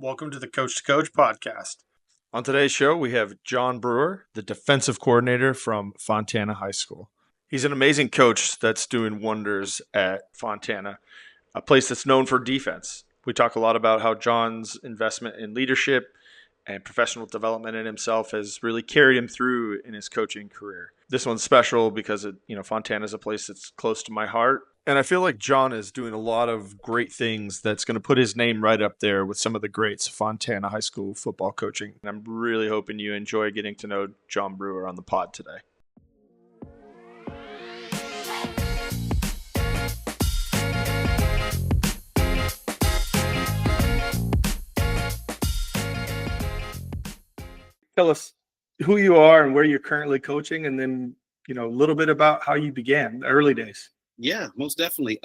Welcome to the Coach to Coach podcast. On today's show, we have Jon Brewer, the defensive coordinator from Fontana High School. He's an amazing coach that's doing wonders at Fontana, a place that's known for defense. We talk a lot about how Jon's investment in leadership and professional development in himself has really carried him through in his coaching career. This one's special because Fontana is a place that's close to my heart. And I feel like Jon is doing a lot of great things that's going to put his name right up there with some of the greats of Fontana High School football coaching. And I'm really hoping you enjoy getting to know Jon Brewer on the pod today. Tell us who you are and where you're currently coaching, and then, a little bit about how you began, the early days. Yeah, most definitely.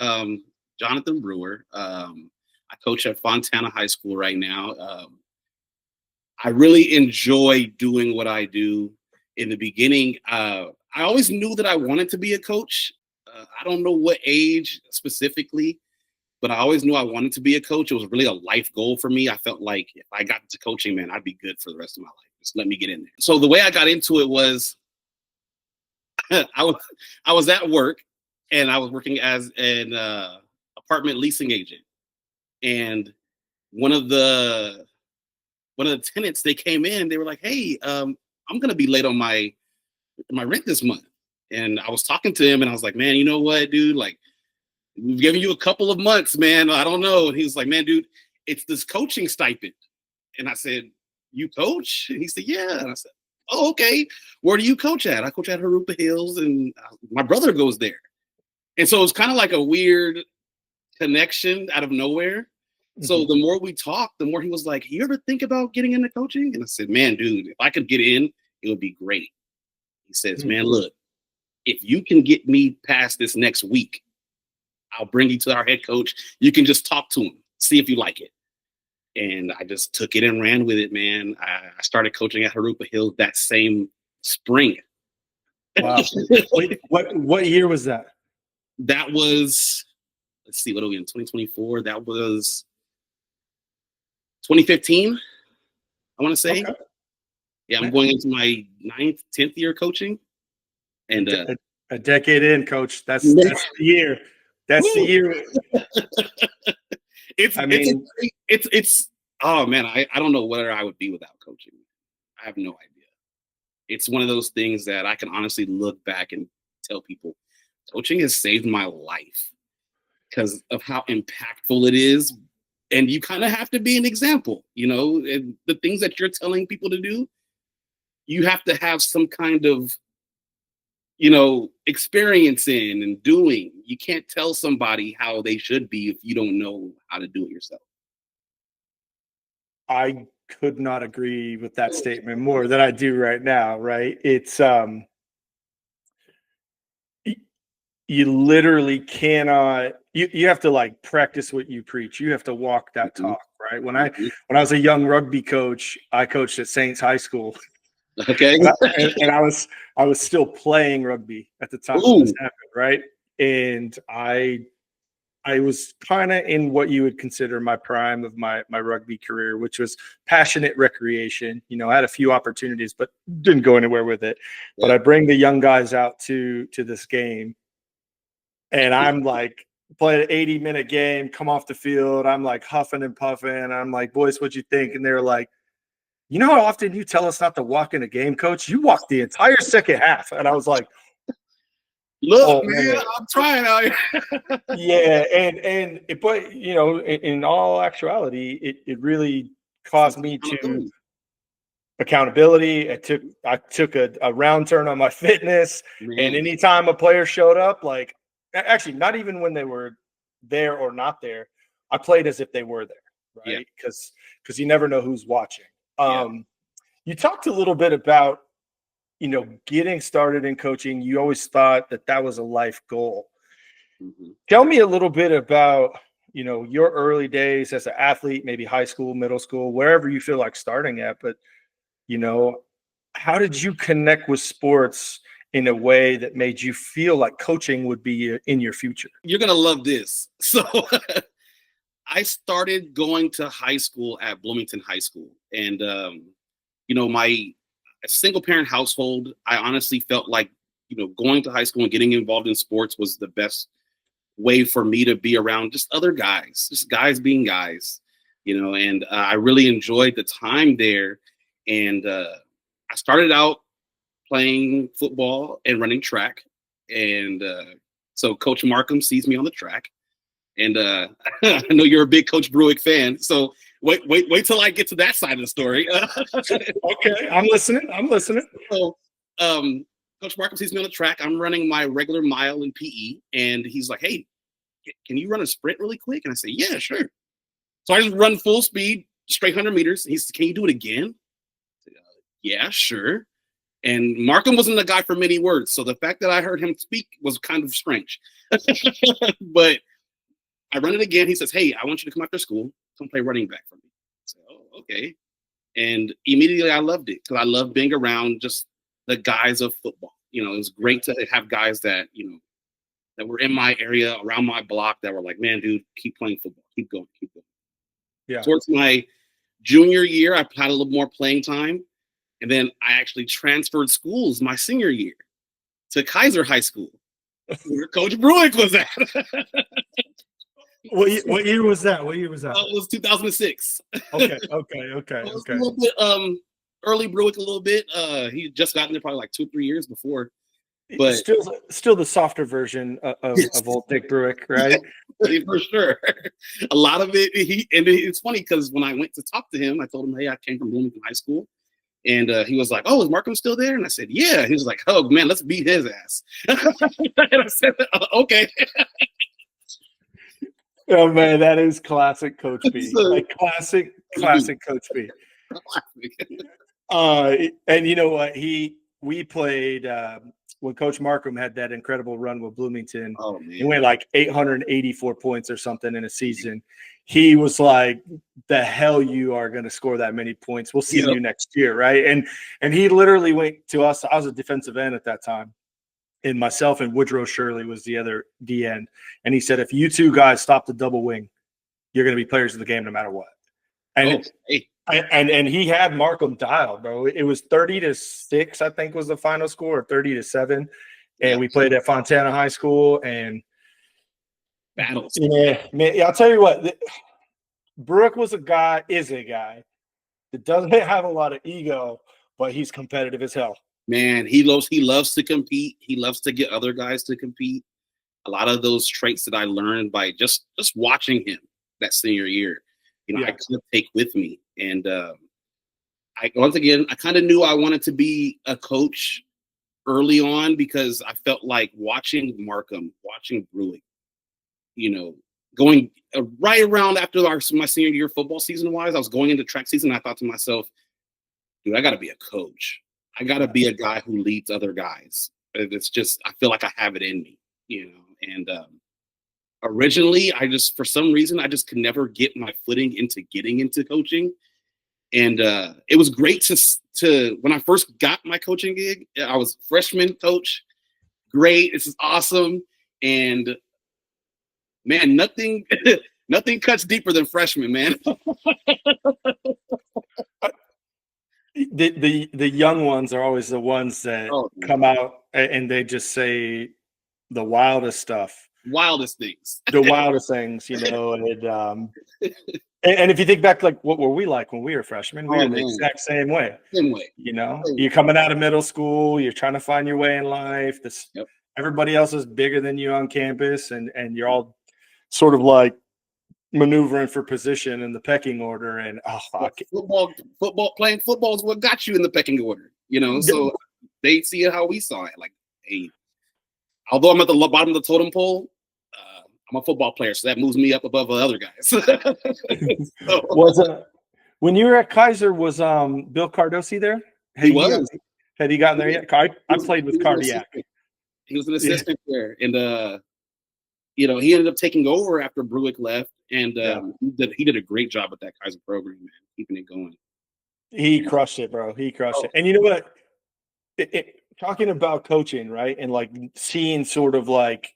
Jonathan Brewer. I coach at Fontana High School right now. I really enjoy doing what I do. In the beginning, I always knew that I wanted to be a coach. I don't know what age specifically, but I always knew I wanted to be a coach. It was really a life goal for me. I felt like if I got into coaching, man, I'd be good for the rest of my life. Just let me get in there. So the way I got into it was I was at work, and I was working as an apartment leasing agent. And one of the tenants, they came in, they were like, "Hey, I'm gonna be late on my rent this month." And I was talking to him, and I was like, "Man, you know what, dude? Like, we've given you a couple of months, man. I don't know." And he was like, "Man, dude, it's this coaching stipend." And I said, "You coach?" And he said, "Yeah." And I said, "Oh, okay. Where do you coach at?" "I coach at Harupa Hills, and my brother goes there." And so it's kind of like a weird connection out of nowhere. Mm-hmm. So the more we talked, the more he was like, "You ever think about getting into coaching?" And I said, "Man, dude, if I could get in, it would be great." He says, mm-hmm. "Man, look, if you can get me past this next week, I'll bring you to our head coach. You can just talk to him, see if you like it." And I just took it and ran with it, man. I started coaching at Harupa Hills that same spring. Wow. Wait, what year was that? That was, let's see, what are we in, 2024? That was 2015, I want to say. Okay. Yeah, I'm going into my 9th, 10th year coaching. And a decade in, coach. That's the year. That's the year. It's oh man, I don't know where I would be without coaching. I have no idea. It's one of those things that I can honestly look back and tell people, coaching has saved my life because of how impactful it is. And you kind of have to be an example, and the things that you're telling people to do, you have to have some kind of, experience in and doing. You can't tell somebody how they should be if you don't know how to do it yourself. I could not agree with that statement more than I do right now, right? It's you literally cannot, you have to like practice what you preach. You have to walk that talk, right? When I was a young rugby coach, I coached at Saints High School. Okay. and I was still playing rugby at the time this happened, right? And I was kind of in what you would consider my prime of my rugby career, which was passionate recreation. I had a few opportunities, but didn't go anywhere with it. Yeah. But I bring the young guys out to this game, and I'm like, play an 80-minute game, come off the field. I'm like huffing and puffing. I'm like, "Boys, what'd you think?" And they're like, "You know how often you tell us not to walk in a game, coach? You walked the entire second half." And I was like, "Look, man, I'm trying out here." Yeah, but in all actuality, it really caused me to accountability. I took a round turn on my fitness, and anytime a player showed up, like actually not even when they were there or not there, I played as if they were there, right? Because you never know who's watching. You talked a little bit about getting started in coaching. You always thought that was a life goal. Mm-hmm. Tell me a little bit about your early days as an athlete, maybe high school, middle school, wherever you feel like starting at. But how did you connect with sports in a way that made you feel like coaching would be in your future? You're gonna love this. So I started going to high school at Bloomington High School, and my single parent household. I honestly felt like going to high school and getting involved in sports was the best way for me to be around just other guys, just guys being guys, and I really enjoyed the time there. And I started out playing football and running track. And so Coach Markham sees me on the track. And I know you're a big Coach Brewick fan. So wait till I get to that side of the story. Okay, I'm listening. So Coach Markham sees me on the track. I'm running my regular mile in PE. And he's like, hey, can you run a sprint really quick? And I say, yeah, sure. So I just run full speed, straight 100 meters. He says, can you do it again? Said, yeah, sure. And Markham wasn't the guy for many words. So the fact that I heard him speak was kind of strange. But I run it again. He says, hey, I want you to come after school. Come play running back for me. I said, oh, okay. And immediately I loved it because I love being around just the guys of football. It was great to have guys that, that were in my area, around my block, that were like, man, dude, keep playing football. Keep going. Yeah. Towards my junior year, I had a little more playing time. And then I actually transferred schools my senior year to Kaiser High School, where Coach Brewick was at. What year was that? It was 2006. Okay. A little bit early Brewick, a little bit. He just gotten there probably like 2 or 3 years before. But still the softer version of old Dick Brewick, right? For sure. A lot of it. It's funny because when I went to talk to him, I told him, hey, I came from Bloomington High School. And he was like, oh, is Markham still there? And I said, yeah. He was like, oh, man, let's beat his ass. And I said, okay. Oh, man, that is classic Coach B. Like classic Coach B. And you know what? We played when Coach Markham had that incredible run with Bloomington. Oh, man. He went like 884 points or something in a season. He was like, the hell you are going to score that many points. We'll see you next year, right? And he literally went to us. I was a defensive end at that time. And myself and Woodrow Shirley was the other D end. And he said, if you two guys stop the double wing, you're going to be players of the game no matter what. And and he had Markham dialed, bro. It was 30-6, I think was the final score, or 30-7. And we played at Fontana High School and battles. Yeah, man, I'll tell you what, Brooke is a guy that doesn't have a lot of ego, but he's competitive as hell. Man, he loves to compete. He loves to get other guys to compete. A lot of those traits that I learned by just watching him that senior year, I kind of take with me. And I kind of knew I wanted to be a coach early on because I felt like watching Markham, watching Brewick, going right around after my senior year football season wise, I was going into track season. I thought to myself, dude, I got to be a coach. I got to be a guy who leads other guys. It's just, I feel like I have it in me, and originally for some reason, I just could never get my footing into getting into coaching. And it was great to when I first got my coaching gig, I was freshman coach. Great. This is awesome. And man, nothing cuts deeper than freshman, man. The young ones are always the ones that come out and they just say the wildest stuff. Wildest things. The wildest things, and if you think back, like what were we like when we were freshmen? We were the exact same way. You're coming out of middle school, you're trying to find your way in life. Everybody else is bigger than you on campus, and you're all sort of like maneuvering for position in the pecking order. And playing football is what got you in the pecking order. So they see it how we saw it. Like, hey, although I'm at the bottom of the totem pole, I'm a football player, so that moves me up above the other guys. When you were at Kaiser, was Bill Cardosi there? Had he gotten there yet? I played with Cardiac. He was an assistant there, and he ended up taking over after Brewick left, and he did a great job with that Kaiser program, man, keeping it going. He crushed it, bro. He crushed it. And you know what? Talking about coaching, right, and like seeing sort of like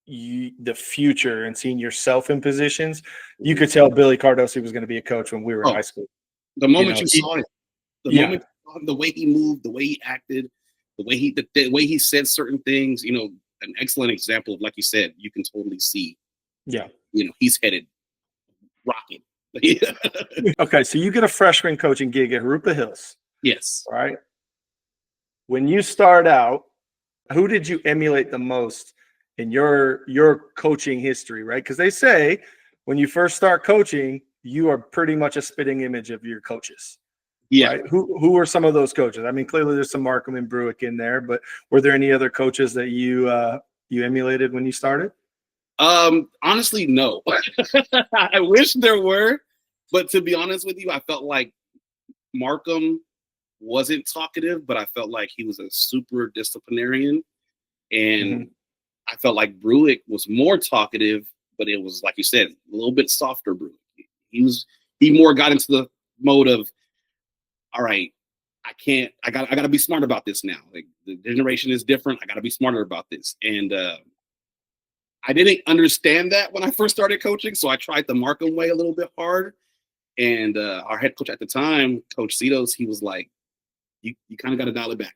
the future and seeing yourself in positions, you could tell Billy Cardosi was going to be a coach when we were in high school. The moment you saw it, the Yeah. moment you saw him, the way he moved, the way he acted, the way he said certain things, you know, an excellent example of, like you said, you can totally see, Yeah. you know, he's headed rocking. Okay, so you get a freshman coaching gig at Rupa Hills, Yes. right? When you start out, who did you emulate the most in your coaching history, right? Because they say when you first start coaching, you are pretty much a spitting image of your coaches. Yeah. Right? Who were some of those coaches? I mean, clearly there's some Markham and Breck in there, but were there any other coaches that you emulated when you started? Honestly, no. I wish there were, but to be honest with you, I felt like Markham wasn't talkative, but I felt like he was a super disciplinarian, and I felt like Brewick was more talkative, but it was, like you said, a little bit softer. Brewick. He more got into the mode of, all right, I gotta be smart about this now. Like, the generation is different. I gotta be smarter about this. And I didn't understand that when I first started coaching, so I tried the Markham way a little bit hard. And our head coach at the time, Coach Cetos, he was like, you kind of got to dial it back.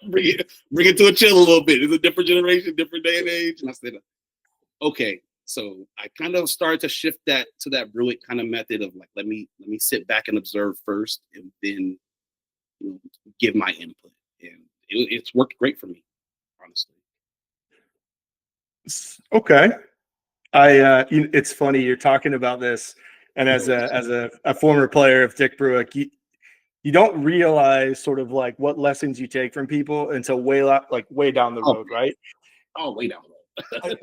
bring it to a chill a little bit. It's a different generation, different day and age. And I said, okay. So I kind of started to shift that to that Brewick kind of method of like, let me sit back and observe first, and then, you know, give my input. And it's worked great for me, honestly. Okay. It's funny you're talking about this, and as a former player of Dick Brewick, you don't realize sort of like what lessons you take from people until way down the road, right? Oh, way down the road.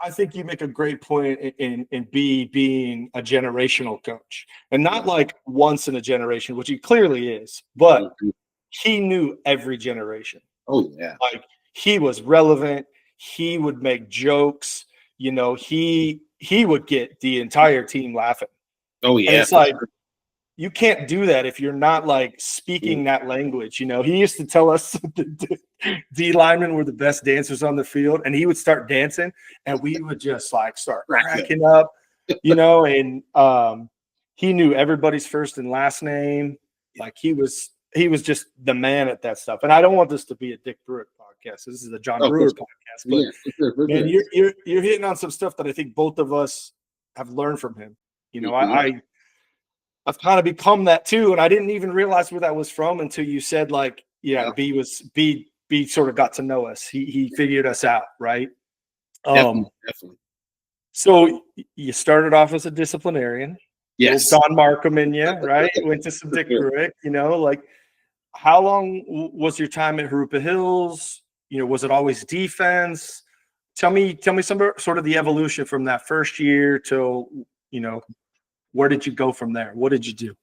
I think you make a great point in being a generational coach, and not like once in a generation, which he clearly is, but he knew every generation. Oh yeah. Like, he was relevant. He would make jokes. You know, he would get the entire team laughing. Oh yeah. And it's like, you can't do that if you're not like speaking that language. You know, he used to tell us the D linemen were the best dancers on the field, and he would start dancing, and we would just like start cracking up, you know. And he knew everybody's first and last name. Like, he was just the man at that stuff. And I don't want this to be a Dick Brewer podcast. This is a Jon Brewer podcast. But man, you're hitting on some stuff that I think both of us have learned from him. You know, I've kind of become that too, and I didn't even realize where that was from until you said, like, B sort of got to know us. He figured us out, right? Definitely. So you started off as a disciplinarian. Yes. Don Markham in you, right? Went to some Dick Brewick, you know, like, how long was your time at Rupa Hills? You know, was it always defense? Tell me some sort of the evolution from that first year till, you know, where did you go from there? What did you do?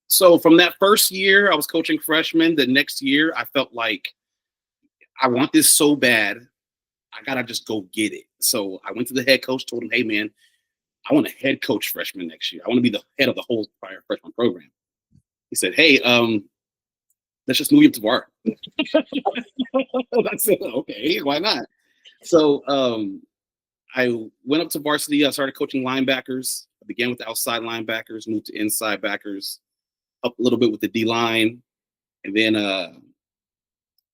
So from that first year, I was coaching freshmen. The next year, I felt like I want this so bad. I got to just go get it. So I went to the head coach, told him, hey, man, I want to head coach freshman next year. I want to be the head of the whole prior freshman program. He said, hey, let's just move you up to VAR. I said, okay, why not? So I went up to varsity. I started coaching linebackers. I began with the outside linebackers, moved to inside backers, up a little bit with the D line. And then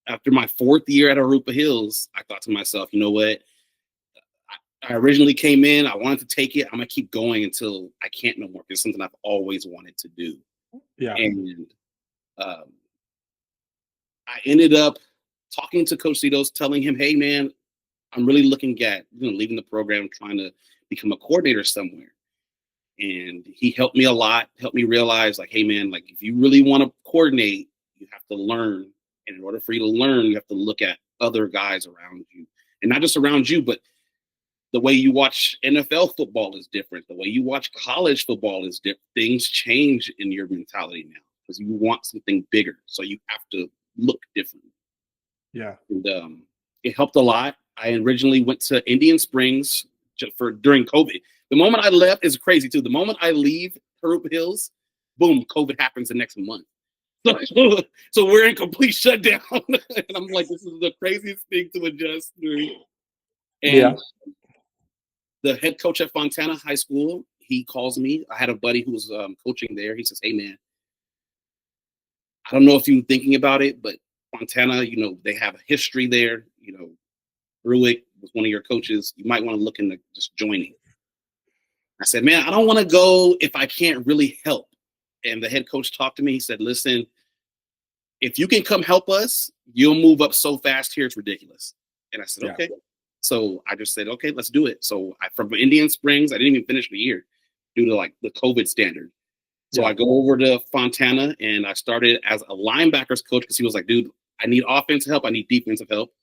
after my fourth year at Arupa Hills, I thought to myself, you know what? I originally came in. I wanted to take it. I'm going to keep going until I can't no more. It's something I've always wanted to do. Yeah. And I ended up talking to Coach Cetos, telling him, hey, man, I'm really looking at, you know, leaving the program, trying to become a coordinator somewhere. And he helped me a lot, helped me realize, like, hey, man, like, if you really want to coordinate, you have to learn. And in order for you to learn, you have to look at other guys around you. And not just around you, but the way you watch NFL football is different. The way you watch college football is different. Things change in your mentality now because you want something bigger. So you have to look different. Yeah. And it helped a lot. I originally went to Indian Springs during COVID. The moment I left is crazy too. The moment I leave Arupa Hills, boom, COVID happens the next month. So we're in complete shutdown. And I'm like, this is the craziest thing to adjust through. And the head coach at Fontana High School, he calls me. I had a buddy who was coaching there. He says, "Hey, man, I don't know if you're thinking about it, but Fontana, they have a history there. Brewick was one of your coaches. You might want to look into just joining." I said, "Man, I don't want to go if I can't really help." And the head coach talked to me. He said, "Listen, if you can come help us, you'll move up so fast here, it's ridiculous." And I said, "Okay." So I just said, "Okay, let's do it." So from Indian Springs, I didn't even finish the year due to the COVID standard. So I go over to Fontana and I started as a linebackers coach because he was like, "Dude, I need offensive help. I need defensive help."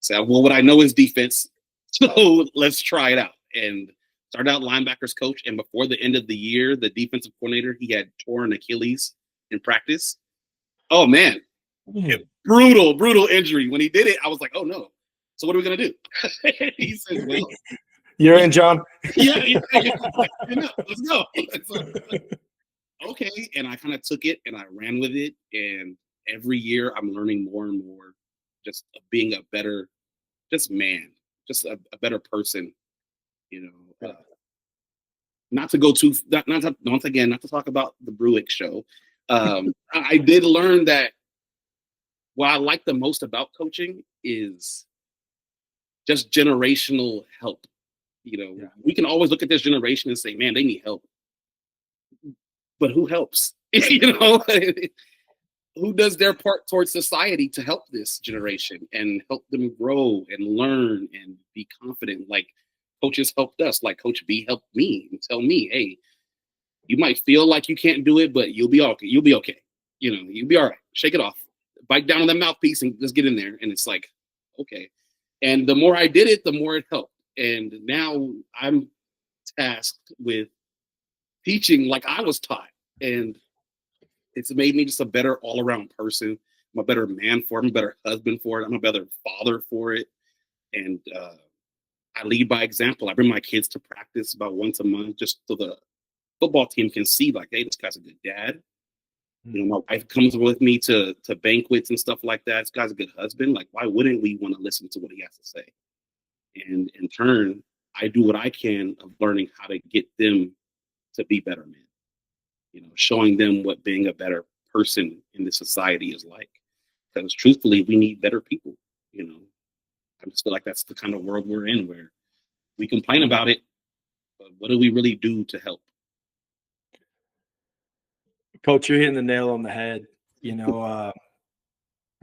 So, well, what I know is defense. So let's try it out. And started out linebackers coach. And before the end of the year, the defensive coordinator, he had torn Achilles in practice. Oh, man. Brutal injury. When he did it, I was like, "Oh, no. So what are we going to do?" He said, "Well, you're in, John." Yeah. Let's go. Okay. And I kind of took it and I ran with it. And every year I'm learning more and more, just being a better, just man, just a better person, not to go too, once again, not to talk about the Brewick show. I did learn that what I like the most about coaching is just generational help. We can always look at this generation and say, "Man, they need help." But who helps? Who does their part towards society to help this generation and help them grow and learn and be confident? Like coaches helped us, like Coach B helped me and tell me, "Hey, you might feel like you can't do it, but you'll be okay. You'll be okay. You'll be all right. Shake it off. Bite down on the mouthpiece and just get in there." And it's like, okay. And the more I did it, the more it helped. And now I'm tasked with teaching like I was taught. And it's made me just a better all-around person. I'm a better man for it. I'm a better husband for it. I'm a better father for it. And I lead by example. I bring my kids to practice about once a month just so the football team can see, like, "Hey, this guy's a good dad." My wife comes with me to banquets and stuff like that. This guy's a good husband. Like, why wouldn't we want to listen to what he has to say? And in turn, I do what I can of learning how to get them to be better men. Showing them what being a better person in this society is like. Because truthfully, we need better people. I just feel like that's the kind of world we're in where we complain about it, but what do we really do to help? Coach, you're hitting the nail on the head.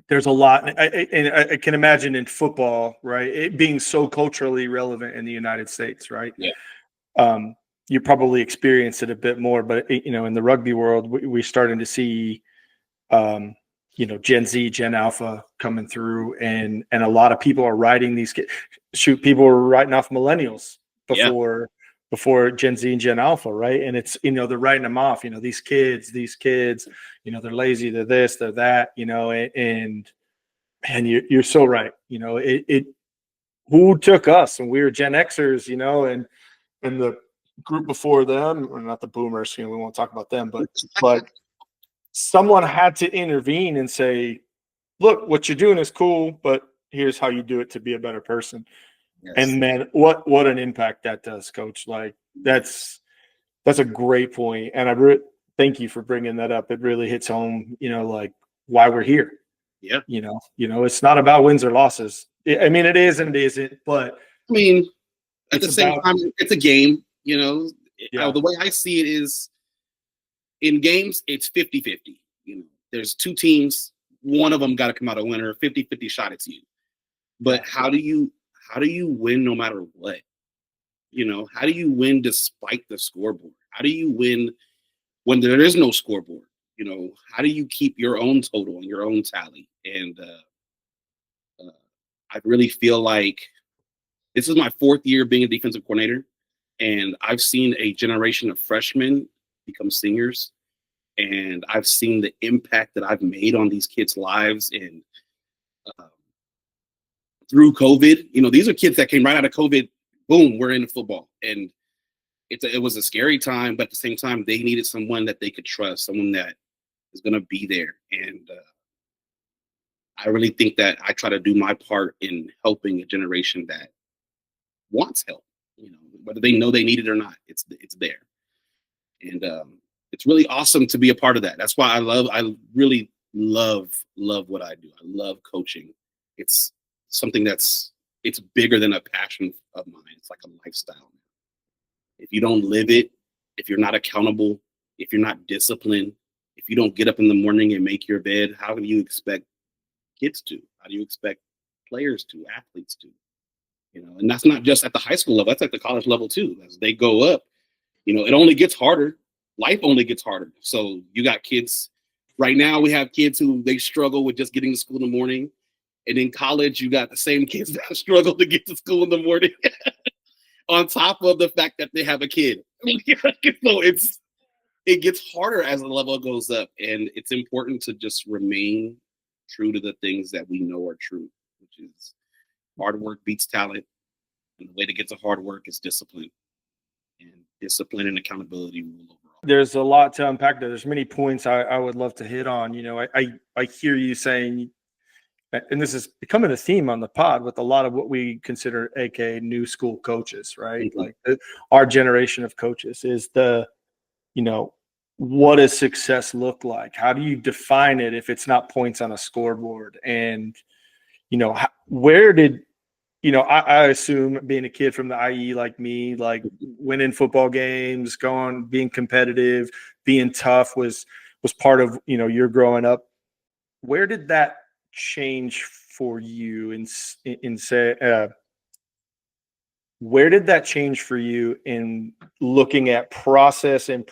There's a lot, and I can imagine in football, right? It being so culturally relevant in the United States, right? Yeah. You probably experience it a bit more, but in the rugby world, we're starting to see, Gen Z, Gen Alpha coming through, and a lot of people are writing these kids. Shoot, people were writing off millennials before Gen Z and Gen Alpha, right? And it's they're writing them off. These kids, they're lazy, they're this, they're that, and you're so right. It who took us, and we were Gen Xers, and the group before them, or not the boomers, we won't talk about them, but someone had to intervene and say, "Look, what you're doing is cool, but here's how you do it to be a better person." Yes. And man, what an impact that does, Coach. Like that's a great point, and thank you for bringing that up. It really hits home, like why we're here. Yeah. It's not about wins or losses. I mean, it is and it isn't, but I mean, at the same time, it's a game. The way I see it is, in games, it's 50-50. There's two teams. One of them got to come out a winner. 50-50 shot, it's you. But how do you win no matter what? How do you win despite the scoreboard? How do you win when there is no scoreboard? How do you keep your own total and your own tally? And I really feel like this is my 4th year being a defensive coordinator, and I've seen a generation of freshmen become seniors, and I've seen the impact that I've made on these kids' lives. And through COVID, these are kids that came right out of COVID. Boom, we're into football, and it was a scary time, but at the same time, they needed someone that they could trust, someone that is going to be there. And I really think that I try to do my part in helping a generation that wants help, whether they know they need it or not, it's there. And it's really awesome to be a part of that. That's why I really love what I do. I love coaching. It's something it's bigger than a passion of mine. It's like a lifestyle. If you don't live it, if you're not accountable, if you're not disciplined, if you don't get up in the morning and make your bed, how do you expect kids to? How do you expect players to, athletes to? And that's not just at the high school level, that's at the college level too. As they go up, it only gets harder. Life only gets harder. So you got kids right now, we have kids who they struggle with just getting to school in the morning. And in college, you got the same kids that struggle to get to school in the morning on top of the fact that they have a kid. So it gets harder as the level goes up. And it's important to just remain true to the things that we know are true, which is hard work beats talent. And the way to get to hard work is discipline. And discipline and accountability rule overall. There's a lot to unpack there. There's many points I would love to hit on. I hear you saying, and this is becoming a theme on the pod with a lot of what we consider AKA new school coaches, right? Mm-hmm. Like our generation of coaches is what does success look like? How do you define it if it's not points on a scoreboard? And, where did, I assume being a kid from the IE like me, like winning football games, being competitive, being tough was part of, your growing up. Where did that change for you where did that change for you in looking at process and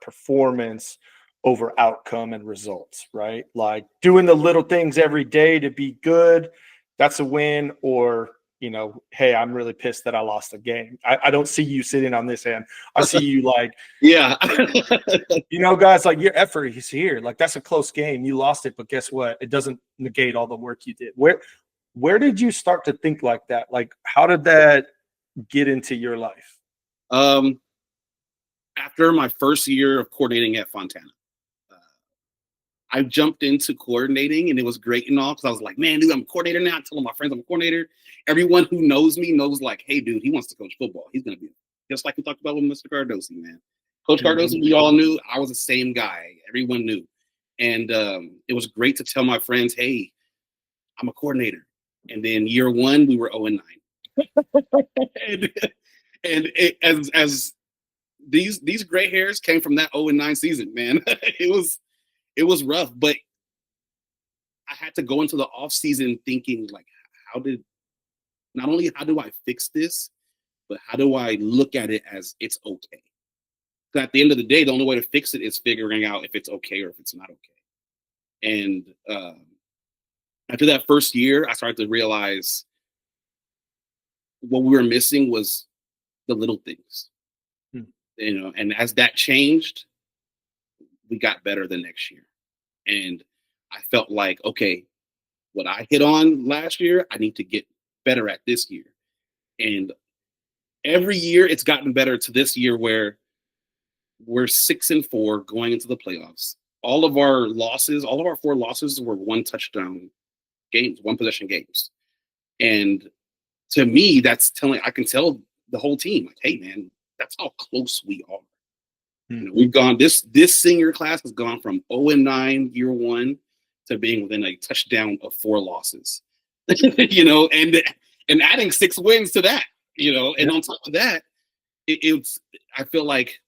performance over outcome and results, right? Like doing the little things every day to be good, that's a win. Or, hey, I'm really pissed that I lost a game. I don't see you sitting on this end. I see you like, yeah, guys, like your effort is here. Like that's a close game. You lost it, but guess what? It doesn't negate all the work you did. Where did you start to think like that? Like, how did that get into your life? After my first year of coordinating at Fontana, I jumped into coordinating, and it was great and all, because I was like, man, dude, I'm a coordinator now. I tell my friends I'm a coordinator. Everyone who knows me knows, like, hey, dude, he wants to coach football. He's going to be just like we talked about with Mr. Cardosi, man. Coach Cardosi, we all knew I was the same guy. Everyone knew. And it was great to tell my friends, hey, I'm a coordinator. And then year one, we were 0-9. As these gray hairs came from that 0-9 season, man. It was rough, but I had to go into the off season thinking, like, not only how do I fix this, but how do I look at it as it's okay? Because at the end of the day, the only way to fix it is figuring out if it's okay or if it's not okay. And after that first year, I started to realize what we were missing was the little things. And as that changed, we got better the next year. And I felt like, okay, what I hit on last year, I need to get better at this year. And every year it's gotten better to this year, where we're 6-4 going into the playoffs. All of our 4 losses were one touchdown games, one possession games. And to me, I can tell the whole team, like, hey man, that's how close we are. We've gone, this senior class has gone from 0-9 year one to being within a touchdown of 4 losses, and adding 6 wins to that, and on top of that, I feel like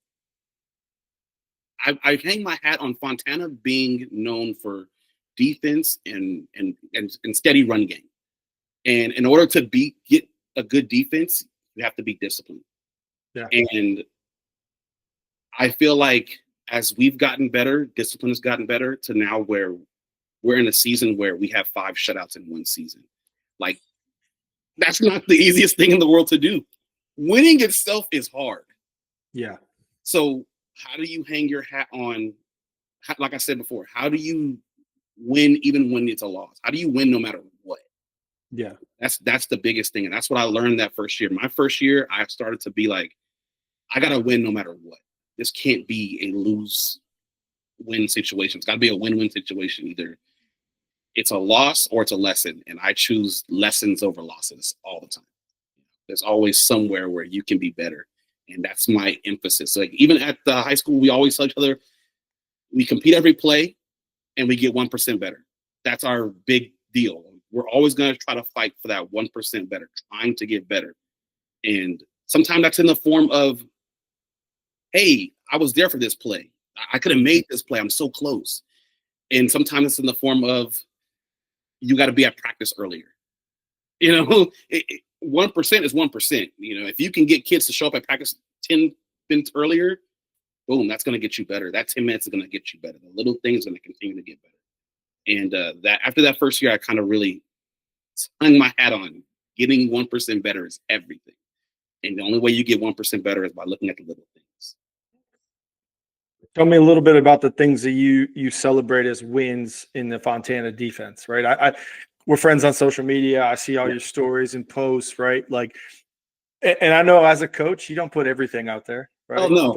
I hang my hat on Fontana being known for defense and steady run game. And in order to get a good defense, you have to be disciplined. Yeah. And I feel like as we've gotten better, discipline has gotten better to now where we're in a season where we have 5 shutouts in one season. Like, that's not the easiest thing in the world to do. Winning itself is hard. Yeah. So how do you hang your hat on, like I said before, how do you win even when it's a loss? How do you win no matter what? Yeah. That's the biggest thing. And that's what I learned that first year. My first year, I started to be like, I got to win no matter what. This can't be a lose-win situation. It's got to be a win-win situation. Either it's a loss or it's a lesson. And I choose lessons over losses all the time. There's always somewhere where you can be better. And that's my emphasis. Like even at the high school, we always tell each other, we compete every play and we get 1% better. That's our big deal. We're always going to try to fight for that 1% better, trying to get better. And sometimes that's in the form of, hey, I was there for this play. I could have made this play. I'm so close. And sometimes it's in the form of, you got to be at practice earlier. 1% is 1%. If you can get kids to show up at practice 10 minutes earlier, boom, that's going to get you better. That 10 minutes is going to get you better. The little things are going to continue to get better. And that after that first year, I kind of really hung my hat on getting 1% better is everything. And the only way you get 1% better is by looking at the little things. Tell me a little bit about the things that you celebrate as wins in the Fontana defense, right? We're friends on social media. I see all your stories and posts, right? Like, and I know as a coach, you don't put everything out there, right? Oh no,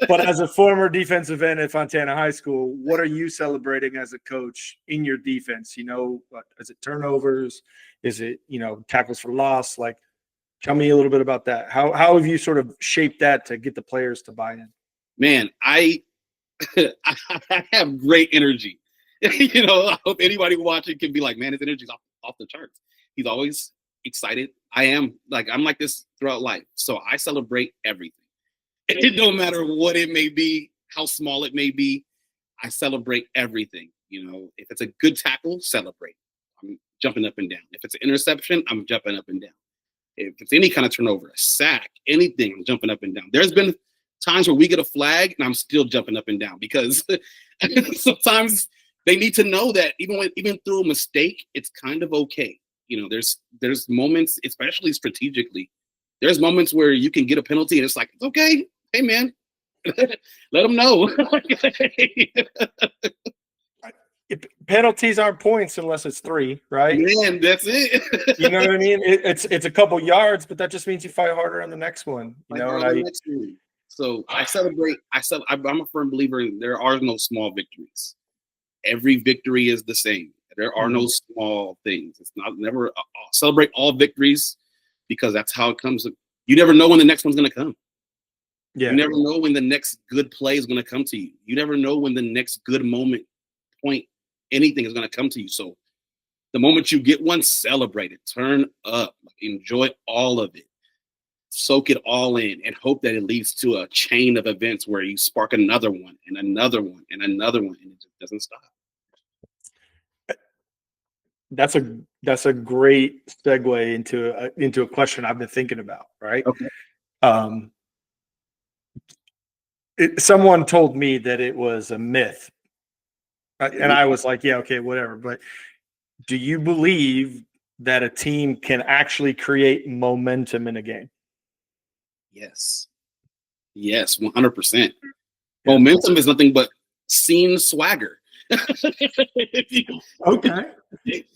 but as a former defensive end at Fontana High School, what are you celebrating as a coach in your defense? Is it turnovers? Is it tackles for loss? Like, tell me a little bit about that. How have you sort of shaped that to get the players to buy in? Man, I have great energy. I hope anybody watching can be like, man, his energy's off the charts. He's always excited. I'm like this throughout life. So I celebrate everything. It don't matter what it may be, how small it may be. I celebrate everything. If it's a good tackle, celebrate. I'm jumping up and down. If it's an interception, I'm jumping up and down. If it's any kind of turnover, a sack, anything, I'm jumping up and down. There's been times where we get a flag and I'm still jumping up and down because sometimes they need to know that even through a mistake, it's kind of okay. There's moments, especially strategically, there's moments where you can get a penalty and it's like, it's okay. Hey man, let them know. Penalties aren't points unless it's 3, right? Man, that's it. You know what I mean? It's a couple yards, but that just means you fight harder on the next one. So I celebrate. I'm a firm believer in there are no small victories. Every victory is the same. There are no small things. It's never celebrate all victories because that's how it comes. You never know when the next one's going to come. Yeah. You never know when the next good play is going to come to you. You never know when the next good point, anything is going to come to you. So the moment you get one, celebrate it. Turn up. Enjoy all of it. Soak it all in and hope that it leads to a chain of events where you spark another one and another one and another one, and it just doesn't stop. That's a great segue into a question I've been thinking about, right? Okay. Someone told me that it was a myth, and I was like, yeah, okay, whatever. But do you believe that a team can actually create momentum in a game? Yes, 100%. Momentum is nothing but seen swagger. If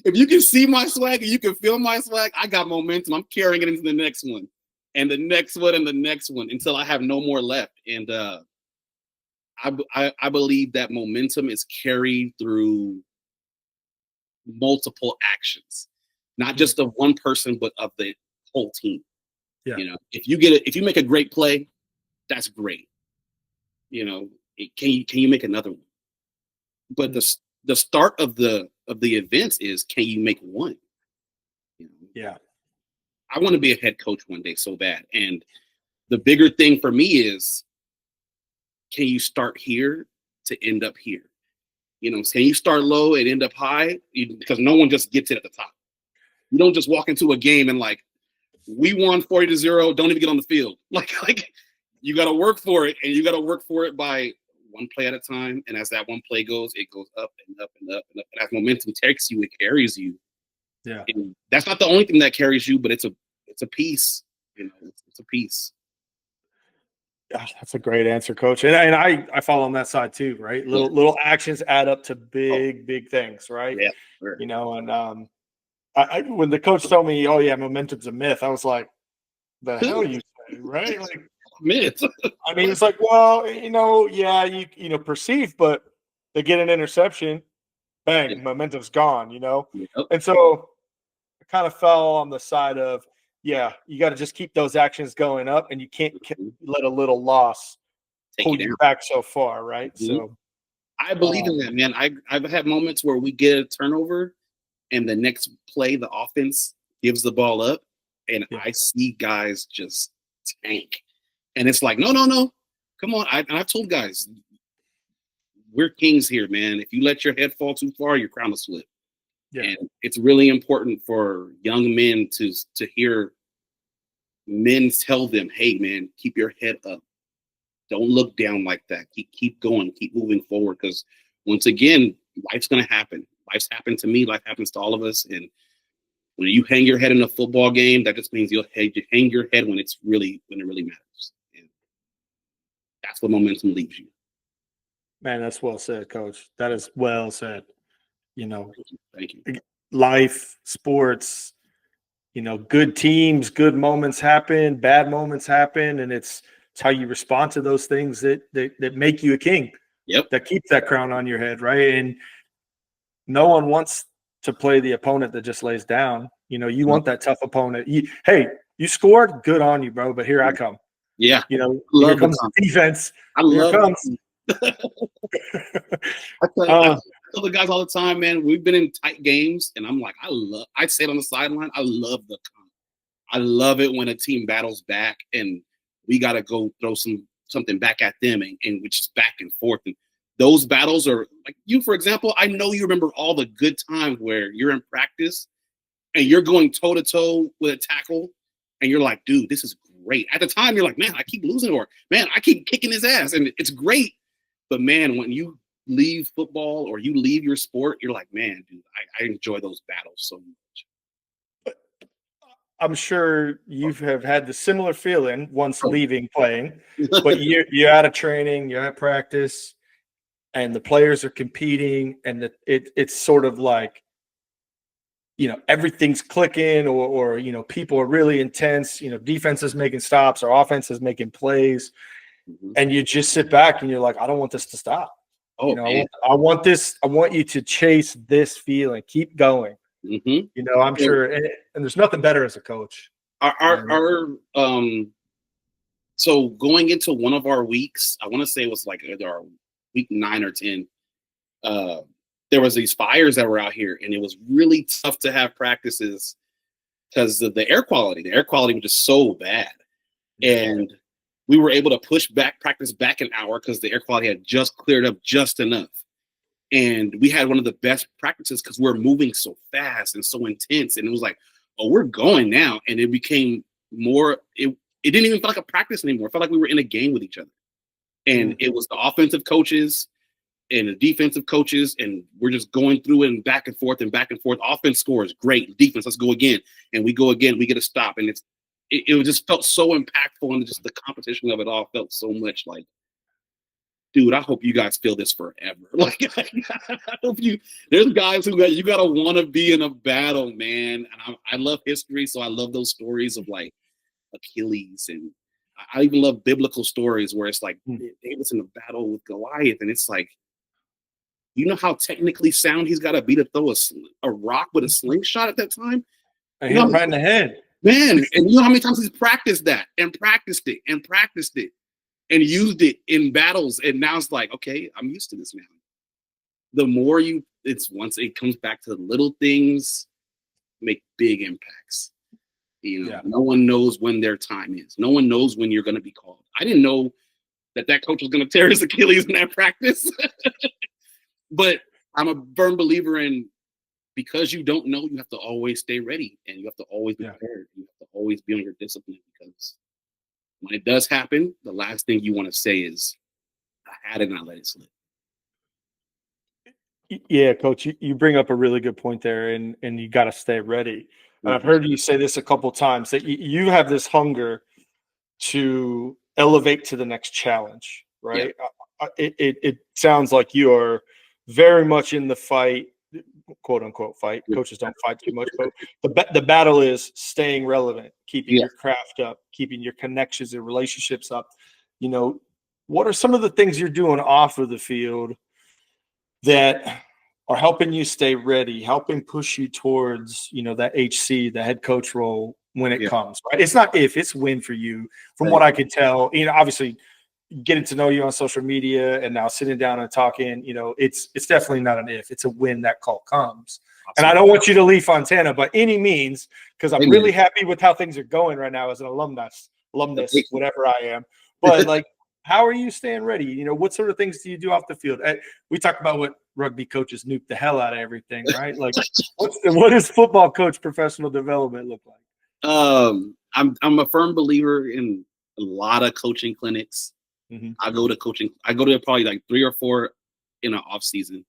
you can see my swag and you can feel my swag, I got momentum. I'm carrying it into the next one and the next one and the next one until I have no more left. And I believe that momentum is carried through multiple actions, not just of one person, but of the whole team. Yeah. If you make a great play, that's great. Can you make another one? But the start of the events is, can you make one? Yeah. I want to be a head coach one day so bad. And the bigger thing for me is, can you start here to end up here? Can you start low and end up high? Because no one just gets it at the top. You don't just walk into a game and we won 40-0, don't even get on the field. Like you got to work for it, and you got to work for it by one play at a time. And as that one play goes, it goes up and up and up and up. And as momentum takes you, it carries you. Yeah. And that's not the only thing that carries you, but it's a piece. It's a piece. Gosh, that's a great answer, Coach. And I follow on that side too, right? Little actions add up to big things, right? Yeah. Sure. And when the coach told me, "Oh yeah, momentum's a myth," I was like, "The hell you say, right?" Like, myth. I mean, it's like, well, yeah, you perceive, but they get an interception, bang, momentum's gone, Yep. And so I kind of fell on the side of Yeah, you got to just keep those actions going up, and you can't Mhm. let a little loss Take pull you you down. back so far, right? Mhm. So, I believe in that, man. I've had moments where we get a turnover and the next play, the offense gives the ball up, and yeah, I see guys just tank. And it's like, no, no, no. Come on. And I've told guys, we're kings here, man. If you let your head fall too far, your crown will slip. yeah, And it's really important for young men to hear men tell them, hey, man, keep your head up. Don't look down like that. Keep going. Keep moving forward. Because once again, life's gonna happen. Life's happened to me. Life happens to all of us. And when you hang your head in a football game, that just means you hang your head when it really matters. And that's what momentum leaves you. man, that's well said, Coach. That is well said. You know, Thank you. Thank you. life, sports, good teams, good moments happen, bad moments happen, and it's how you respond to those things that make you a king, Yep. that keep that crown on your head, right? And no one wants to play the opponent that just lays down. You want that tough opponent. Hey, you scored, good on you, bro. But here I come. Yeah. Here Love the comes the confidence. defense. I Here it love comes. I Uh, tell the guys all the time, man, we've been in tight games, and I'm like, I say it on the sideline, I love the comp. I love it when a team battles back and we got to go throw something back at them, and which is back and forth. And those battles are like you, for example. I know you remember all the good times where you're in practice and you're going toe to toe with a tackle, and you're like, dude, this is great. At the time, you're like, man, I keep losing, or man, I keep kicking his ass, and it's great. But man, when you leave football or you leave your sport, you're like, man, dude, I enjoy those battles so much. I'm sure you have had the similar feeling once Oh. leaving playing, but you're out of training, you're at practice, and the players are competing, and it's sort of like everything's clicking, or people are really intense. Defense is making stops, or offense is making plays, Mhm. and you just sit back and you're like, I don't want this to stop. Oh man. I want this. I want you to chase this feeling, keep going. Mm-hmm. I'm sure, and there's nothing better as a coach. Our so going into one of our weeks, I want to say it was like either our week 9 or 10. Uh, there was these fires that were out here, and it was really tough to have practices because of the air quality. The air quality was just so bad, and we were able to push back practice back an hour because the air quality had just cleared up just enough. And we had one of the best practices because we're moving so fast and so intense. And it was like, oh, we're going now. And it became more, it didn't even feel like a practice anymore. It felt like we were in a game with each other. And it was the offensive coaches and the defensive coaches, and we're just going through it and back and forth and back and forth. Offense scores, great. Defense, let's go again. And we go again, we get a stop. And it just felt so impactful, and just the competition of it all felt so much like, dude, I hope you guys feel this forever. Like, I hope there's guys who you gotta want to be in a battle, man. And I love history, so I love those stories of like Achilles, and I even love biblical stories where it's like David's in a battle with Goliath, and it's like, you know how technically sound he's got to be to throw a rock with a slingshot at that time? I You hit know, him right in the head. man, and you know how many times he's practiced that and practiced it and practiced it and used it in battles, and now it's like, okay, I'm used to this now. The more once it comes back to the little things, make big impacts. No one knows when their time is. No one knows when you're going to be called. I didn't know that coach was going to tear his Achilles in that practice, but I'm a firm believer in, because you don't know, you have to always stay ready, and you have to always be prepared. You have to always be on your discipline, because when it does happen, the last thing you want to say is, I had it and I let it slip. Yeah, Coach, you bring up a really good point there, and you got to stay ready. I've heard you say this a couple times, that you have this hunger to elevate to the next challenge, right? Yeah. It sounds like you are very much in the fight, quote unquote fight. Coaches don't fight too much, but the battle is staying relevant, keeping your craft up, keeping your connections and relationships up. What are some of the things you're doing off of the field that are helping you stay ready, helping push you towards, that HC, the head coach role, when it comes, right? It's not if, it's when for you. From what I could tell, obviously getting to know you on social media and now sitting down and talking, it's definitely not an if, it's a when that call comes. And I don't want you to leave Fontana by any means, because I'm really happy with how things are going right now as an alumnus, whatever I am. But like, how are you staying ready? What sort of things do you do off the field? We talked about what rugby coaches nuke the hell out of everything, right? Like, what does football coach professional development look like? I'm a firm believer in a lot of coaching clinics. Mm-hmm. I go to probably like 3 or 4 in an off season.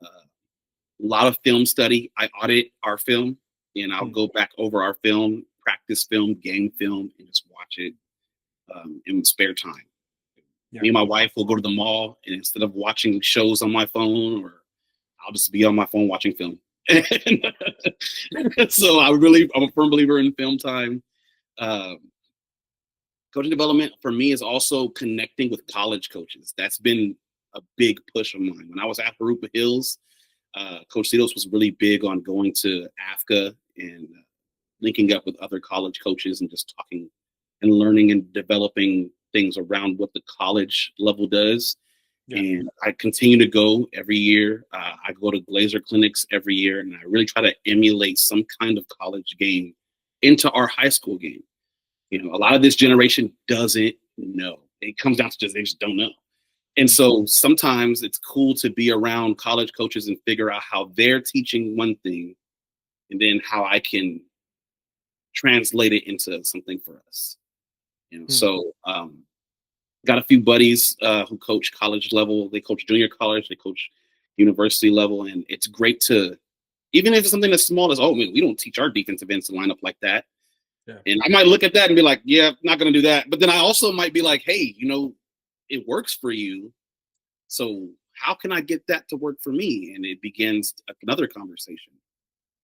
A lot of film study. I audit our film, and I'll go back over our film, practice film, game film, and just watch it in spare time. Yeah. Me and my wife will go to the mall, and instead of watching shows on my phone, or I'll just be on my phone watching film. So I'm a firm believer in film time. Coaching development for me is also connecting with college coaches. That's been a big push of mine. When I was at Harupa Hills, Coach Cedos was really big on going to AFCA and linking up with other college coaches and just talking and learning and developing things around what the college level does. Yeah. And I continue to go every year. I go to Glazer clinics every year, and I really try to emulate some kind of college game into our high school game. A lot of this generation doesn't know. It comes down to they just don't know. And so sometimes it's cool to be around college coaches and figure out how they're teaching one thing, and then how I can translate it into something for us. So got a few buddies who coach college level. They coach junior college, they coach university level. And it's great to, even if it's something as small as, we don't teach our defensive ends to line up like that. Yeah. And I might look at that and be like, yeah, not going to do that. But then I also might be like, hey, it works for you. So how can I get that to work for me? And it begins another conversation.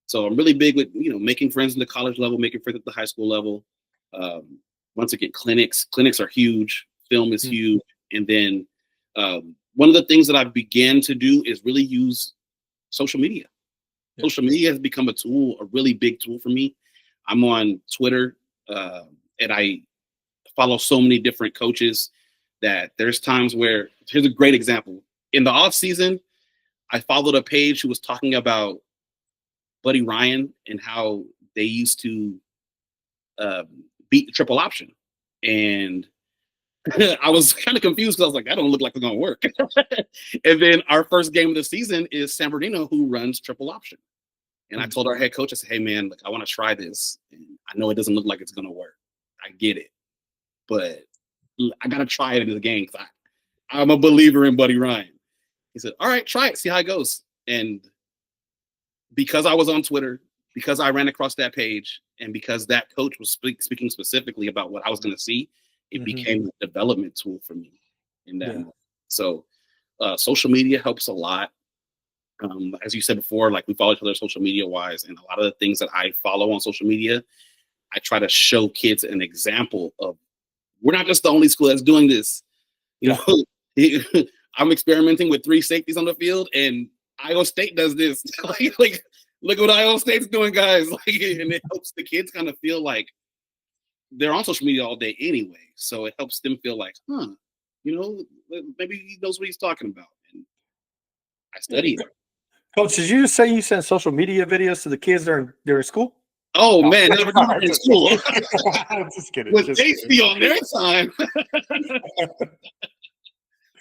So I'm really big with, making friends in the college level, making friends at the high school level. Once again, clinics are huge. Film is huge. And then one of the things that I began to do is really use social media. Yeah. Social media has become a really big tool for me. I'm on Twitter, and I follow so many different coaches that there's times where, here's a great example. In the off season, I followed a page who was talking about Buddy Ryan and how they used to beat the triple option. And I was kind of confused because I was like, that don't look like it's going to work. And then our first game of the season is San Bernardino, who runs triple option. And I told our head coach, I said, hey, man, look, I want to try this. And I know it doesn't look like it's going to work. I get it. But I got to try it in the game because I'm a believer in Buddy Ryan. He said, all right, try it. See how it goes. And because I was on Twitter, because I ran across that page, and because that coach was speaking specifically about what I was going to see, it became a development tool for me in that moment. So social media helps a lot. As you said before, like we follow each other social media wise, and a lot of the things that I follow on social media, I try to show kids an example of, we're not just the only school that's doing this. I'm experimenting with 3 safeties on the field, and Iowa State does this. like look what Iowa State's doing, guys. And it helps the kids kind of feel like they're on social media all day anyway. So it helps them feel like, maybe he knows what he's talking about. And I study it. Coach, did you just say you send social media videos to the kids during school? Oh, no. Man, never done in school. I'm just kidding. With tasty on their time.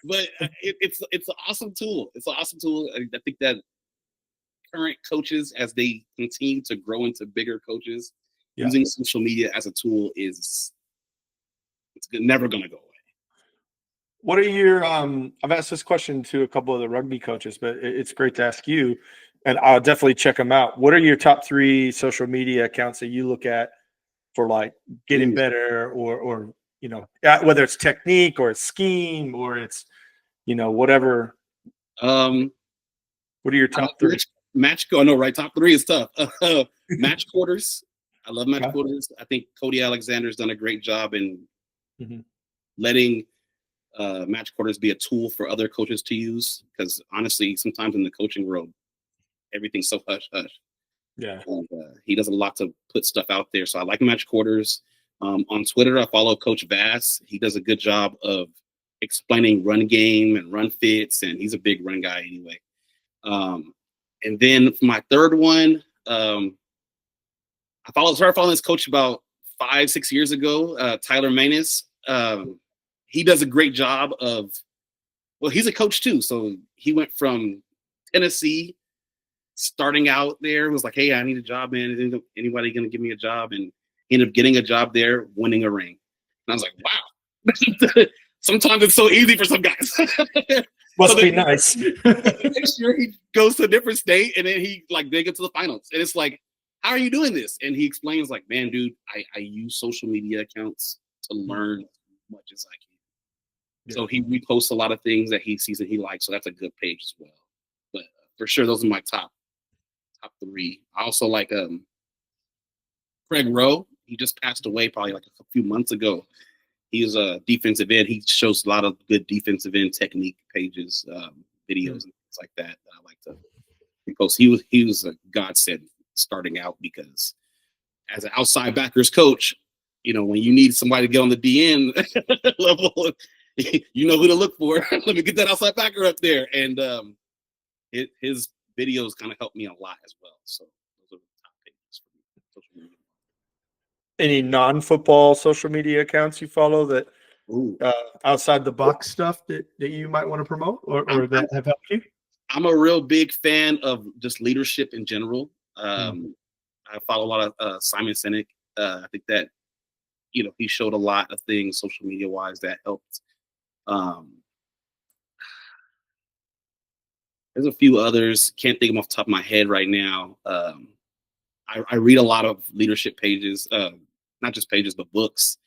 But it's an awesome tool. It's an awesome tool. I think that current coaches, as they continue to grow into bigger coaches, using social media as a tool it's never going to go away. What are your I've asked this question to a couple of the rugby coaches, but it's great to ask you, and I'll definitely check them out. What are your top 3 social media accounts that you look at for like getting better, or whether it's technique or it's scheme or it's whatever? What are your top 3? Top 3 is tough. Match quarters. I love match quarters. I think Cody Alexander's done a great job in letting match quarters be a tool for other coaches to use, because honestly, sometimes in the coaching world, everything's so hush hush. Yeah. And, he does a lot to put stuff out there. So I like Match Quarters. On Twitter, I follow Coach Bass. He does a good job of explaining run game and run fits, and he's a big run guy anyway. And then for my third one, started following this coach about 5-6 years ago, Tyler Manus. He does a great job of, well, he's a coach too. So he went from Tennessee, starting out there, was like, hey, I need a job, man. Is anybody going to give me a job? And he ended up getting a job there, winning a ring. And I was like, wow. Sometimes it's so easy for some guys. Must be nice. Next year he goes to a different state, and then they get to the finals. And it's like, how are you doing this? And he explains, like, man, dude, I use social media accounts to learn as much as I can. Yeah. So he reposts a lot of things that he sees that he likes. So that's a good page as well. But for sure, those are my top three. I also like Craig Rowe. He just passed away probably like a few months ago. He's a defensive end. He shows a lot of good defensive end technique pages, videos, and things like that I like to repost. He was a godsend starting out, because as an outside backers coach, when you need somebody to get on the DN level, you know who to look for. Let me get that outside backer up there. And his videos kind of helped me a lot as well. So those are the top pages for me, social media. Any non-football social media accounts you follow that outside the box stuff that you might want to promote or that have helped you? I'm a real big fan of just leadership in general. I follow a lot of Simon Sinek. I think that he showed a lot of things social media wise that helped. There's a few others. Can't think of them off the top of my head right now. I read a lot of leadership pages, not just pages, but books.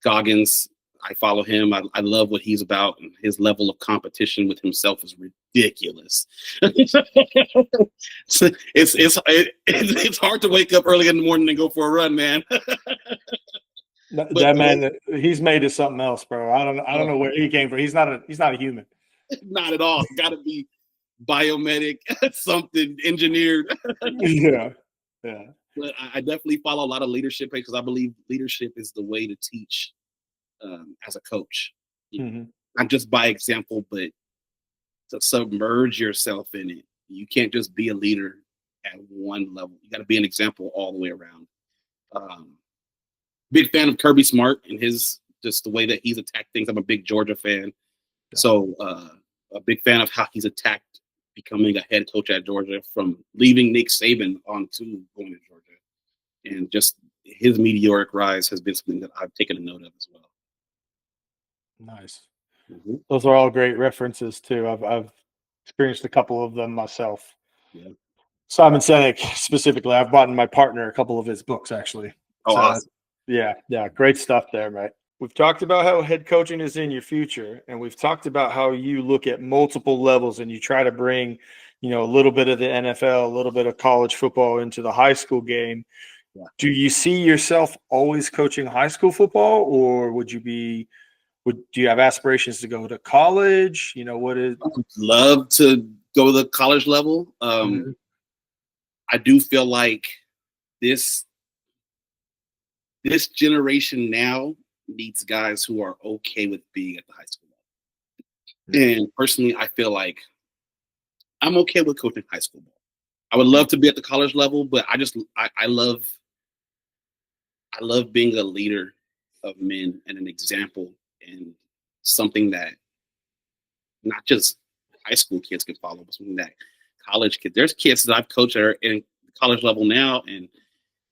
Goggins, I follow him. I love what he's about, and his level of competition with himself is ridiculous. It's hard to wake up early in the morning and go for a run, man. That man, he's made of something else, bro. I don't know where he came from. He's not a human. Not at all. Got to be biomedic, something engineered. Yeah. But I definitely follow a lot of leadership because I believe leadership is the way to teach as a coach. Not just by example, but to submerge yourself in it. You can't just be a leader at one level. You got to be an example all the way around. Big fan of Kirby Smart and just the way that he's attacked things. I'm a big Georgia fan. So a big fan of how he's attacked becoming a head coach at Georgia, from leaving Nick Saban on to going to Georgia. And just his meteoric rise has been something that I've taken a note of as well. Nice. Those are all great references too. I've experienced a couple of them myself. Yeah. Simon Sinek specifically, I've bought my partner a couple of his books actually. Oh, awesome. Yeah, great stuff there, mate. We've talked about how head coaching is in your future, and we've talked about how you look at multiple levels and you try to bring, a little bit of the NFL, a little bit of college football into the high school game. Yeah. Do you see yourself always coaching high school football, or do you have aspirations to go to college? What is? I would love to go to the college level. I do feel like this generation now needs guys who are okay with being at the high school level. And personally, I feel like I'm okay with coaching high school ball. I would love to be at the college level, but I love being a leader of men and an example, and something that not just high school kids can follow, but something that college kids. There's kids that I've coached that are in college level now, and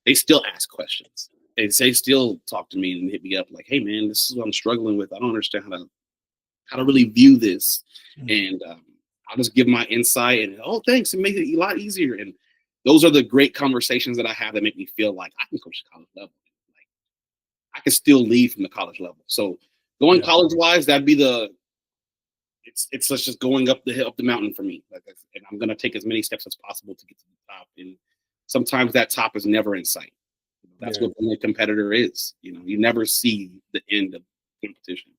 they still ask questions. They still talk to me and hit me up like, "Hey, man, this is what I'm struggling with. I don't understand how to really view this." And I'll just give my insight, and thanks, it makes it a lot easier. And those are the great conversations that I have that make me feel like I can coach the college level. Like I can still lead from the college level. So going college wise, that'd be it's just going up the mountain for me. And I'm gonna take as many steps as possible to get to the top. And sometimes that top is never in sight. That's what being a competitor is. You never see the end of competition.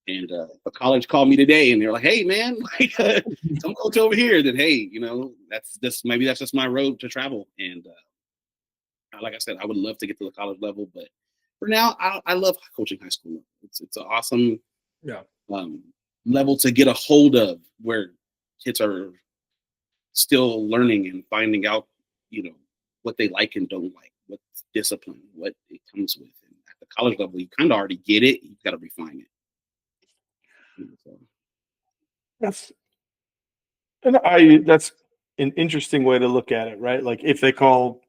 And a college called me today, and they're like, "Hey, man, like, come coach over here." Then, hey, that's just my road to travel. And like I said, I would love to get to the college level, but for now, I love coaching high school. It's an awesome Yeah. um, level to get a hold of, where kids are still learning and finding out, what they like and don't like, what discipline, what it comes with. And at the college level, you kind of already get it. You've got to refine it. So, That's that's an interesting way to look at it, right? Like if they call,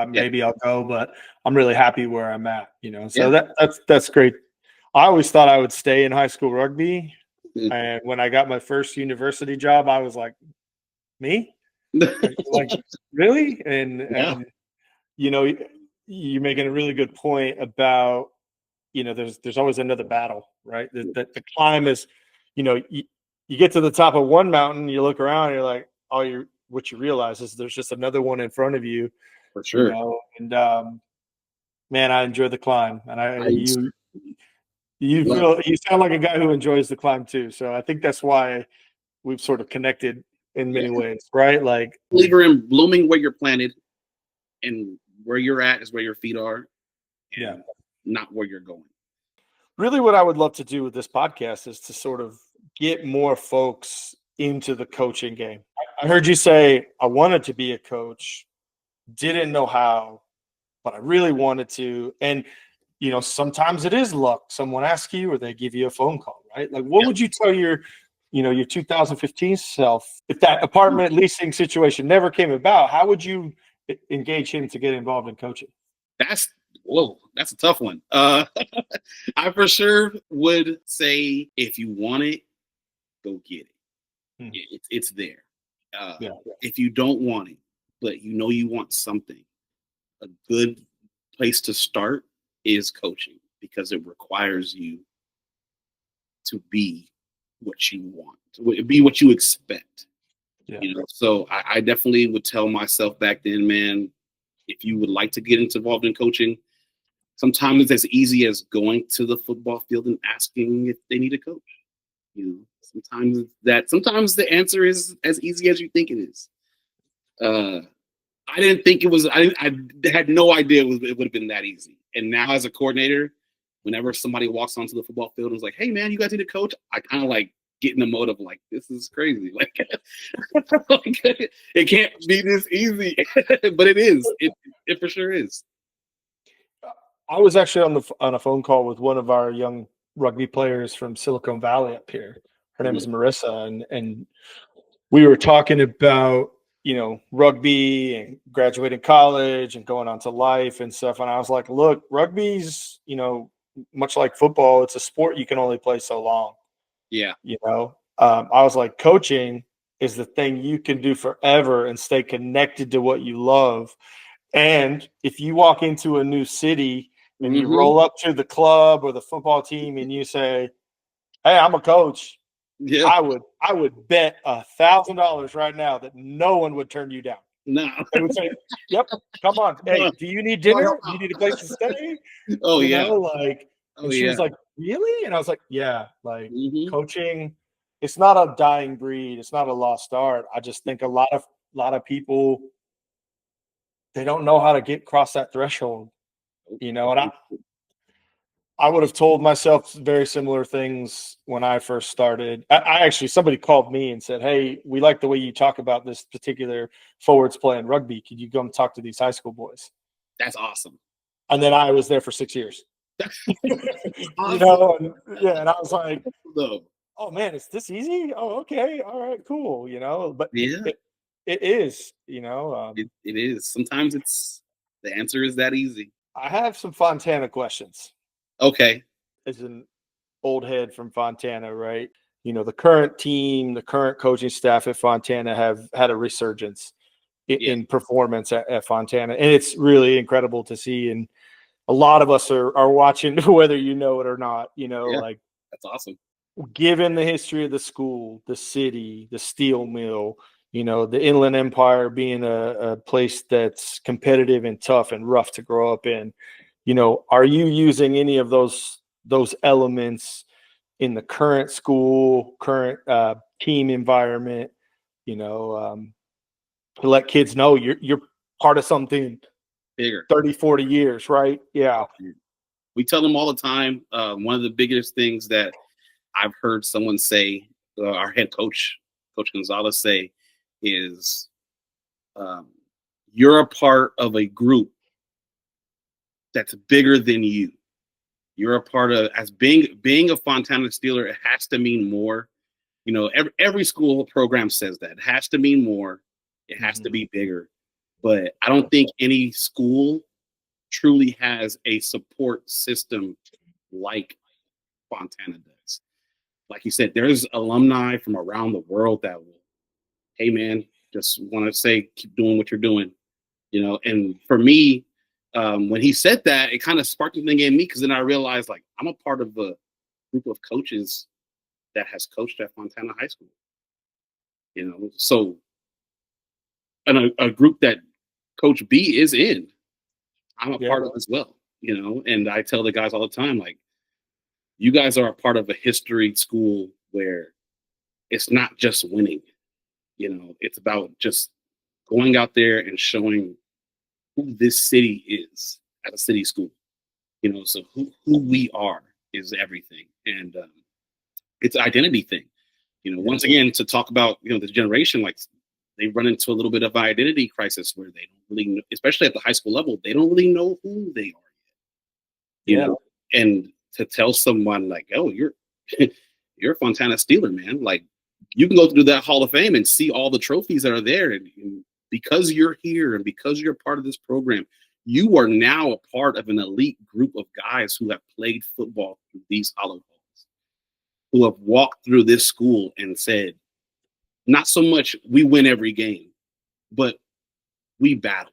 maybe I'll go, but I'm really happy where I'm at, So yeah. that's great. I always thought I would stay in high school rugby, and when I got my first university job, I was like, me, like really, and you're making a really good point about there's always another battle, right? The climb is, you get to the top of one mountain, you look around, you're like, what you realize is there's just another one in front of you, For sure. and man, I enjoy the climb, and you sound like a guy who enjoys the climb too. So I think that's why we've sort of connected in many ways, right? Like, believer in blooming where you're planted, and where you're at is where your feet are, and not where you're going. Really, what I would love to do with this podcast is to sort of get more folks into the coaching game. I heard you say, I wanted to be a coach, didn't know how, but I really wanted to. And, sometimes it is luck. Someone asks you or they give you a phone call, right? Like, what would you tell your 2015 self if that apartment leasing situation never came about? How would you engage him to get involved in coaching? That's a tough one. I for sure would say, if you want it, go get it. It's there. If you don't want it, but you want something, a good place to start is coaching, because it requires you to be what you want, to be what you expect. So I definitely would tell myself back then, man, if you would like to get involved in coaching, sometimes it's as easy as going to the football field and asking if they need a coach. Sometimes the answer is as easy as you think it is. I didn't think it was. I had no idea it would have been that easy. And now, as a coordinator, whenever somebody walks onto the football field and is like, "Hey, man, you guys need a coach," I kind of like get in the mode of like, "This is crazy." Like, it can't be this easy, but it is. It for sure is. I was actually on a phone call with one of our young rugby players from Silicon Valley up here. Her name is Marissa, and we were talking about rugby and graduating college and going on to life and stuff. And I was like, look, rugby's much like football, it's a sport you can only play so long. Yeah. I was like, coaching is the thing you can do forever and stay connected to what you love. And if you walk into a new city and you roll up to the club or the football team and you say, "Hey, I'm a coach," I would bet $1,000 right now that no one would turn you down. No. They would say, "Yep, come on. Hey, do you need dinner? Do you need a place to stay?" Oh, yeah. And she was like, "Really?" And I was like, "Yeah, like coaching, it's not a dying breed. It's not a lost art. I just think a lot of people, they don't know how to get across that threshold, And I would have told myself very similar things when I first started. I actually, somebody called me and said, "Hey, we like the way you talk about this particular forwards playing rugby. Could you come talk to these high school boys?" That's awesome. And then I was there for 6 years. Awesome. And I was like, "Oh man, it's this easy? Oh, okay, all right, cool." But it is. It is. Sometimes the answer is that easy. I have some Fontana questions. Okay. As an old head from Fontana, right? The current team, the current coaching staff at Fontana have had a resurgence in performance at Fontana. And it's really incredible to see. And a lot of us are watching, whether you know it or not, like, that's awesome. Given the history of the school, the city, the steel mill, the Inland Empire being a place that's competitive and tough and rough to grow up in, are you using any of those elements in the current school, current team environment, to let kids know you're part of something bigger. 30, 40 years, right? Yeah. We tell them all the time. One of the biggest things that I've heard someone say, our head coach, Coach Gonzalez, say, is you're a part of a group that's bigger than you. You're a part of, as being a Fontana Steeler, it has to mean more. Every school program says that. It has to mean more. It has to be bigger. But I don't think any school truly has a support system like Fontana does. Like you said, there's alumni from around the world that will, hey man, just want to say, keep doing what you're doing. And for me, when he said that, it kind of sparked a thing in me, because then I realized, like, I'm a part of a group of coaches that has coached at Fontana High School. So and a group that Coach B is in, I'm a part of as well. And I tell the guys all the time, like, you guys are a part of a history school where it's not just winning. It's about just going out there and showing who this city is at a city school. So who we are is everything. And it's an identity thing. Once again, to talk about, the generation, like, they run into a little bit of an identity crisis where they don't really know, especially at the high school level, they don't really know who they are yet. And to tell someone like, oh, you're a Fontana Steeler, man. Like, you can go through that Hall of Fame and see all the trophies that are there. And because you're here and because you're part of this program, you are now a part of an elite group of guys who have played football through these hollow halls, who have walked through this school and said, not so much we win every game, but we battle.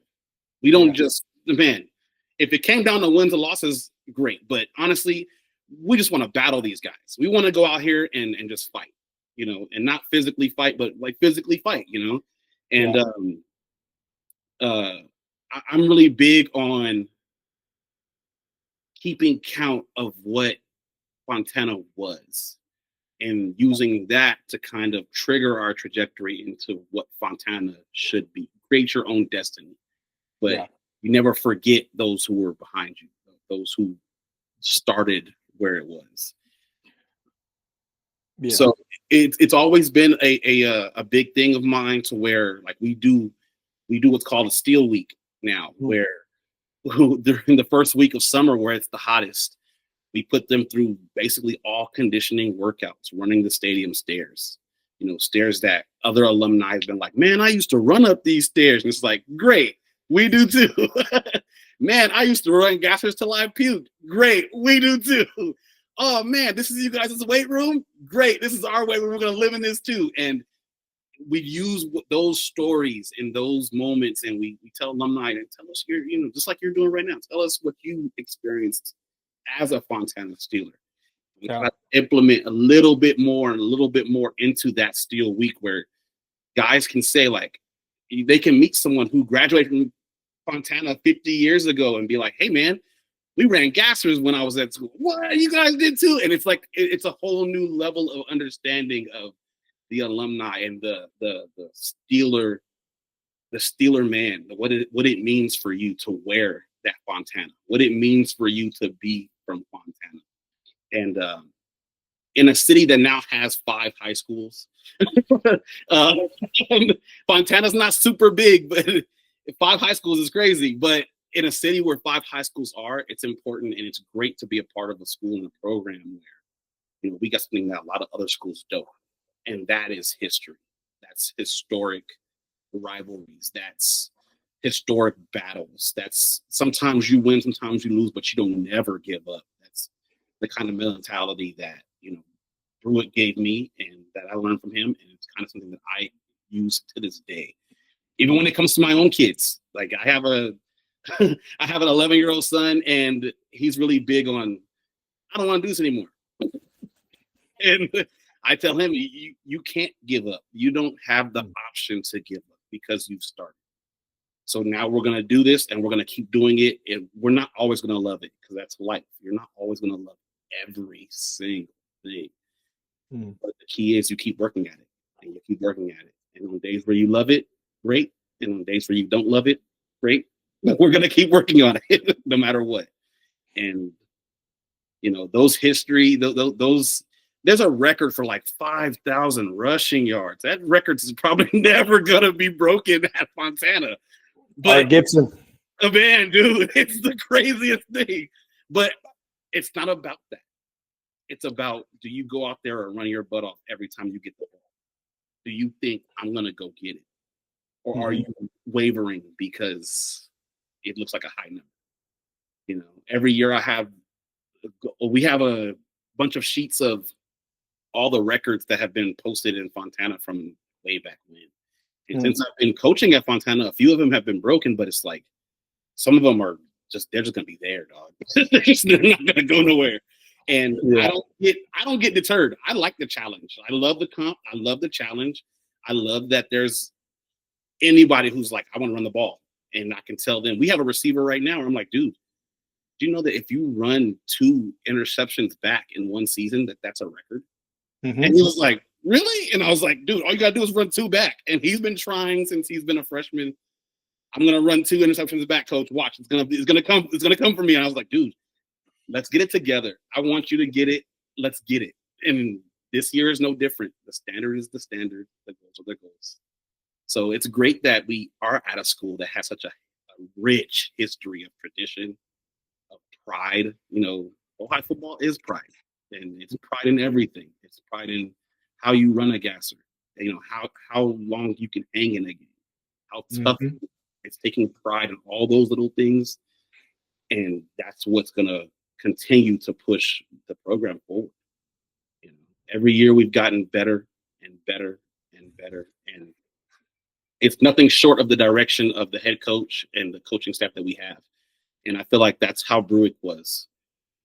We don't just, man, if it came down to wins and losses, great. But honestly, we just want to battle these guys. We want to go out here and just fight, and not physically fight, but like physically fight, And I'm really big on keeping count of what Fontana was and using that to kind of trigger our trajectory into what Fontana should be. Create your own destiny. But you never forget those who were behind you, those who started where it was. Yeah. So it's always been a big thing of mine, to where, like, we do what's called a Steel Week now, where during the first week of summer, where it's the hottest, we put them through basically all conditioning workouts, running the stadium stairs. Stairs that other alumni have been like, man, I used to run up these stairs. And it's like, great, we do too. Man, I used to run gassers till I puked. Great, we do too. Oh man, this is you guys' weight room? Great, this is our weight room. We're gonna live in this too. And we use those stories in those moments, and we tell alumni, and tell us just like you're doing right now. Tell us what you experienced as a Fontana Steeler. We try to implement a little bit more into that Steel Week, where guys can say, like, they can meet someone who graduated from Fontana 50 years ago and be like, hey man, we ran gassers when I was at school. What, you guys did too? And it's like, it's a whole new level of understanding of the alumni and the Steeler man, what it means for you to wear that Fontana, what it means for you to be from Fontana. And in a city that now has 5 high schools, Fontana's not super big, but 5 high schools is crazy. But in a city where 5 high schools are, it's important, and it's great to be a part of a school and a program where, we got something that a lot of other schools don't. And that is history. That's historic rivalries. That's historic battles. That's sometimes you win, sometimes you lose, but you don't never give up. That's the kind of mentality that, Brewitt gave me and that I learned from him. And it's kind of something that I use to this day. Even when it comes to my own kids, like I have an 11-year-old son, and he's really big on, I don't want to do this anymore. And I tell him, you can't give up. You don't have the option to give up because you've started. So now we're going to do this, and we're going to keep doing it. And we're not always going to love it, because that's life. You're not always going to love every single thing. Mm. But the key is you keep working at it, and you keep working at it. And on days where you love it, great. And on days where you don't love it, great. But we're gonna keep working on it no matter what. And those history, those there's a record for like 5,000 rushing yards. That record is probably never gonna be broken at Fontana. But Gibson. man, dude, it's the craziest thing. But it's not about that. It's about, do you go out there and run your butt off every time you get the ball? Do you think I'm gonna go get it, or are you wavering because it looks like a high number? Every year we have a bunch of sheets of all the records that have been posted in Fontana from way back when. And since I've been coaching at Fontana, a few of them have been broken, but it's like some of them are they're just gonna be there, dog. They're not gonna go nowhere. And I don't get deterred. I like the challenge. I love the comp. I love the challenge. I love that there's anybody who's like, I want to run the ball. And I can tell them, we have a receiver right now. I'm like, dude, do you know that if you run 2 interceptions back in one season, that's a record? And he was like, really? And I was like, dude, all you gotta do is run 2 back. And he's been trying since he's been a freshman. I'm gonna run 2 interceptions back, coach. Watch, it's gonna come for me. And I was like, dude, let's get it together. I want you to get it. Let's get it. And this year is no different. The standard is the standard. The goals are the goals. So it's great that we are at a school that has such a rich history of tradition, of pride. Ohio football is pride, and it's pride in everything. It's pride in how you run a gasser. How long you can hang in a game, how tough. It's taking pride in all those little things, and that's what's gonna continue to push the program forward. Every year we've gotten better and better and better, and it's nothing short of the direction of the head coach and the coaching staff that we have. And I feel like that's how Brewick was.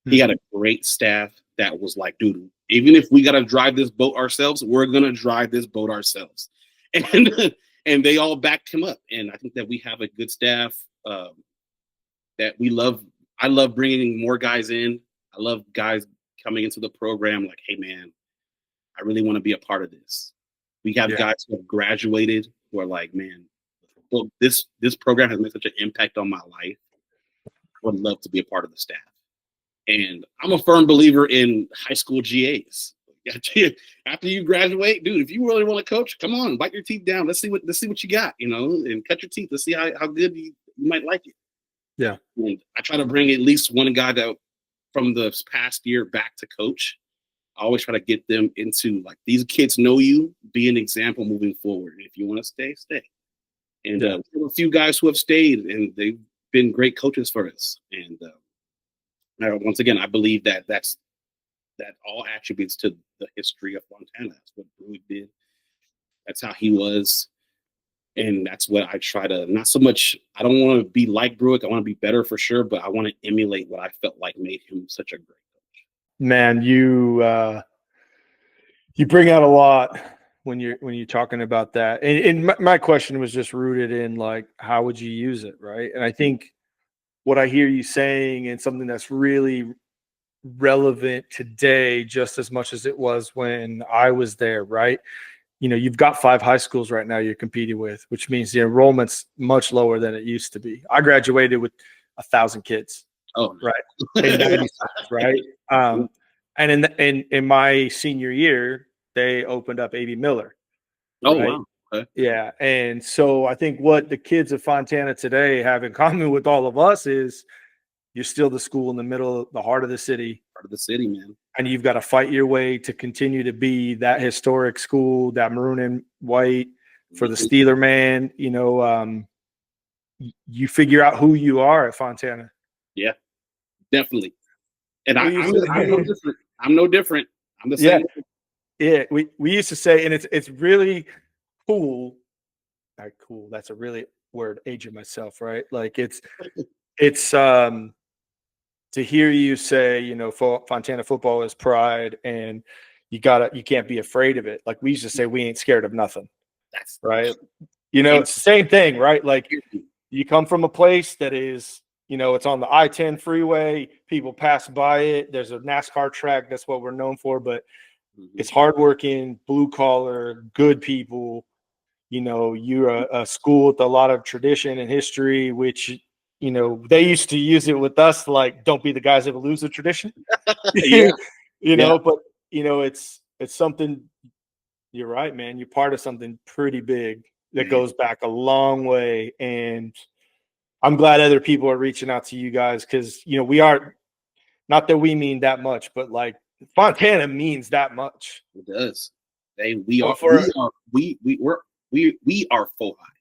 He had a great staff that was like, dude, even if we got to drive this boat ourselves, we're going to drive this boat ourselves. And they all backed him up. And I think that we have a good staff that we love. I love bringing more guys in. I love guys coming into the program like, hey, man, I really want to be a part of this. We have guys who have graduated who are like, man, well, this program has made such an impact on my life. I would love to be a part of the staff. And I'm a firm believer in high school GAs. After you graduate, dude, if you really want to coach, come on, bite your teeth down. Let's see what you got, and cut your teeth. Let's see how good you might like it. Yeah. And I try to bring at least one guy that from the past year back to coach. I always try to get them into like, these kids know you, be an example moving forward. If you want to stay, stay. And we have a few guys who have stayed, and they've been great coaches for us. And once again, I believe that all attributes to the history of Fontana. That's what Brewick did. That's how he was. And that's what I try to, not so much, I don't want to be like Brewick. I want to be better for sure, but I want to emulate what I felt like made him such a great coach. Man, you bring out a lot when you're talking about that. And my question was just rooted in like, how would you use it, right? And I think what I hear you saying, and something that's really relevant today just as much as it was when I was there, right? You've got 5 high schools right now you're competing with, which means the enrollment's much lower than it used to be. I graduated with 1,000 kids. Oh, right. In 96, right. And in my senior year, they opened up A.B. Miller. Oh, right? wow. Okay. Yeah. And so I think what the kids of Fontana today have in common with all of us is you're still the school in the middle, the heart of the city. Part of the city, man. And you've got to fight your way to continue to be that historic school, that maroon and white for the Steeler man. You figure out who you are at Fontana. Yeah, definitely. And I'm no different. I'm no different. I'm the same. Yeah. We used to say, and it's really cool. Not cool. That's a really word, aging myself, right? Like it's to hear you say, Fontana football is pride, and you can't be afraid of it. Like we used to say, we ain't scared of nothing. That's right. It's the same thing, right? Like you come from a place that is it's on the I-10 freeway. People pass by it. There's a NASCAR track. That's what we're known for. But it's hardworking, blue collar, good people. You're a school with a lot of tradition and history, which, they used to use it with us, like, don't be the guys that will lose the tradition. Yeah. But it's something. You're right, man. You're part of something pretty big that goes back a long way. And I'm glad other people are reaching out to you guys because, we are, not that we mean that much, but like Fontana means that much. It does. We Well, are full high.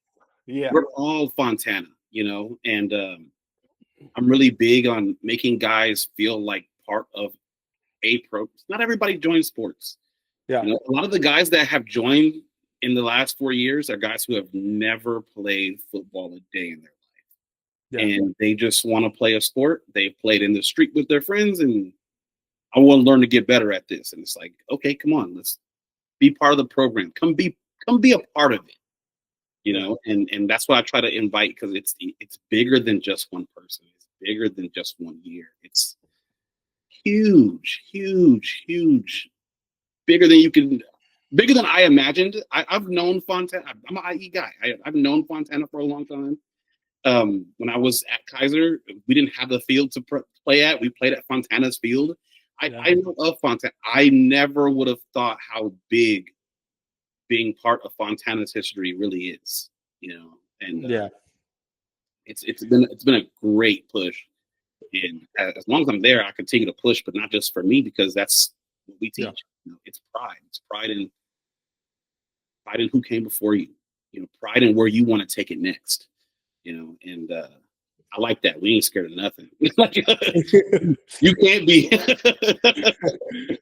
Yeah. We're all Fontana, and I'm really big on making guys feel like part of a pro. Not everybody joins sports. Yeah. A lot of the guys that have joined in the last 4 years are guys who have never played football a day in their life. Yeah. And they just want to play a sport. They've played in the street with their friends, and I want to learn to get better at this. And it's like, okay, come on, let's be part of the program. Come be a part of it. And that's why I try to invite, because it's bigger than just one person. It's bigger than just 1 year. It's huge, huge, huge. Bigger than I imagined. I've known Fontana. I'm an IE guy. I've known Fontana for a long time. When I was at Kaiser, we didn't have the field to play at. We played at Fontana's field. I know of Fontana. I never would have thought how big being part of Fontana's history really is. And it's been a great push. And as long as I'm there, I continue to push, but not just for me, because that's what we teach. Yeah. It's pride. It's pride in who came before you. Pride in where you want to take it next. And I like that. We ain't scared of nothing. You can't be.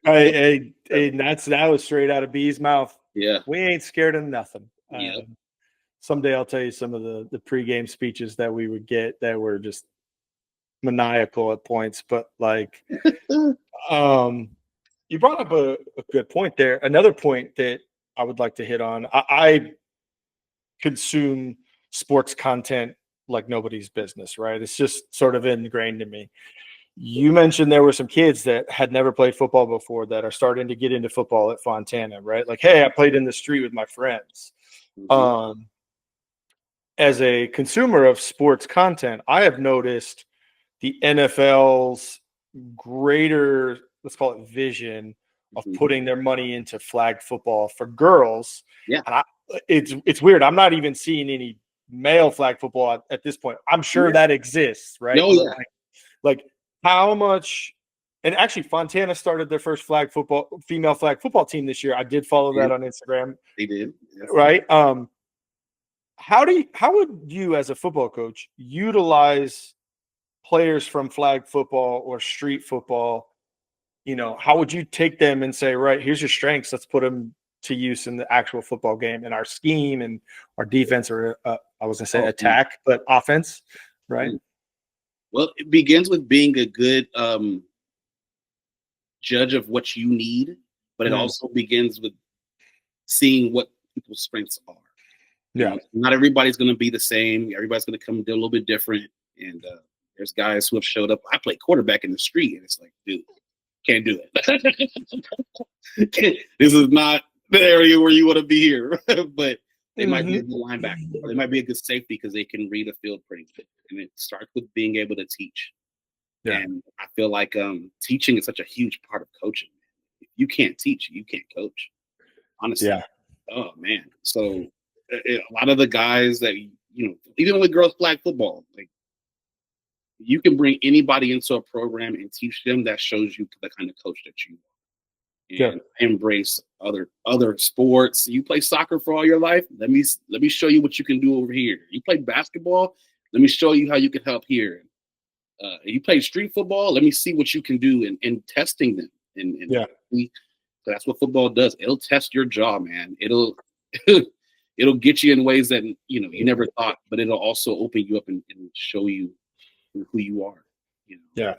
That was straight out of B's mouth. Yeah, we ain't scared of nothing. Yeah. Someday I'll tell you some of the pregame speeches that we would get that were just maniacal at points, but like, you brought up a good point there. Another point that I would like to hit on. I consume sports content like nobody's business, right? It's just sort of ingrained in me. You mentioned there were some kids that had never played football before that are starting to get into football at Fontana, right? Like, hey, I played in the street with my friends. Mm-hmm. As a consumer of sports content, I have noticed the NFL's greater, let's call it, vision of putting their money into flag football for girls. Yeah. And it's weird. I'm not even seeing any male flag football at this point. I'm sure that exists, right? No, yeah. Like how much, and actually Fontana started their first female flag football team this year. I did follow that on Instagram. They did. Yes. Right. How would you as a football coach utilize players from flag football or street football? How would you take them and say, right, here's your strengths. Let's put them to use in the actual football game and our scheme and our defense, or I was going to say attack, but offense, right? Well, it begins with being a good judge of what you need, but it also begins with seeing what people's strengths are. Yeah. Not everybody's going to be the same. Everybody's going to come a little bit different. And there's guys who have showed up. I play quarterback in the street, and it's like, dude, can't do it. This is not the area where you want to be here. But they might be a good linebacker, or they might be a good safety because they can read a field pretty good. And it starts with being able to teach. Yeah. And I feel like teaching is such a huge part of coaching. If you can't teach, you can't coach. Honestly. Yeah. Oh man. So a lot of the guys that even with girls flag football, like, you can bring anybody into a program and teach them. That shows you the kind of coach that you are. And embrace other sports. You play soccer for all your life. Let me show you what you can do over here. You play basketball. Let me show you how you can help here. You play street football. Let me see what you can do in testing them. And that's what football does. It'll test your jaw, man. It'll get you in ways that you never thought, but it'll also open you up and show you who you are. Yeah.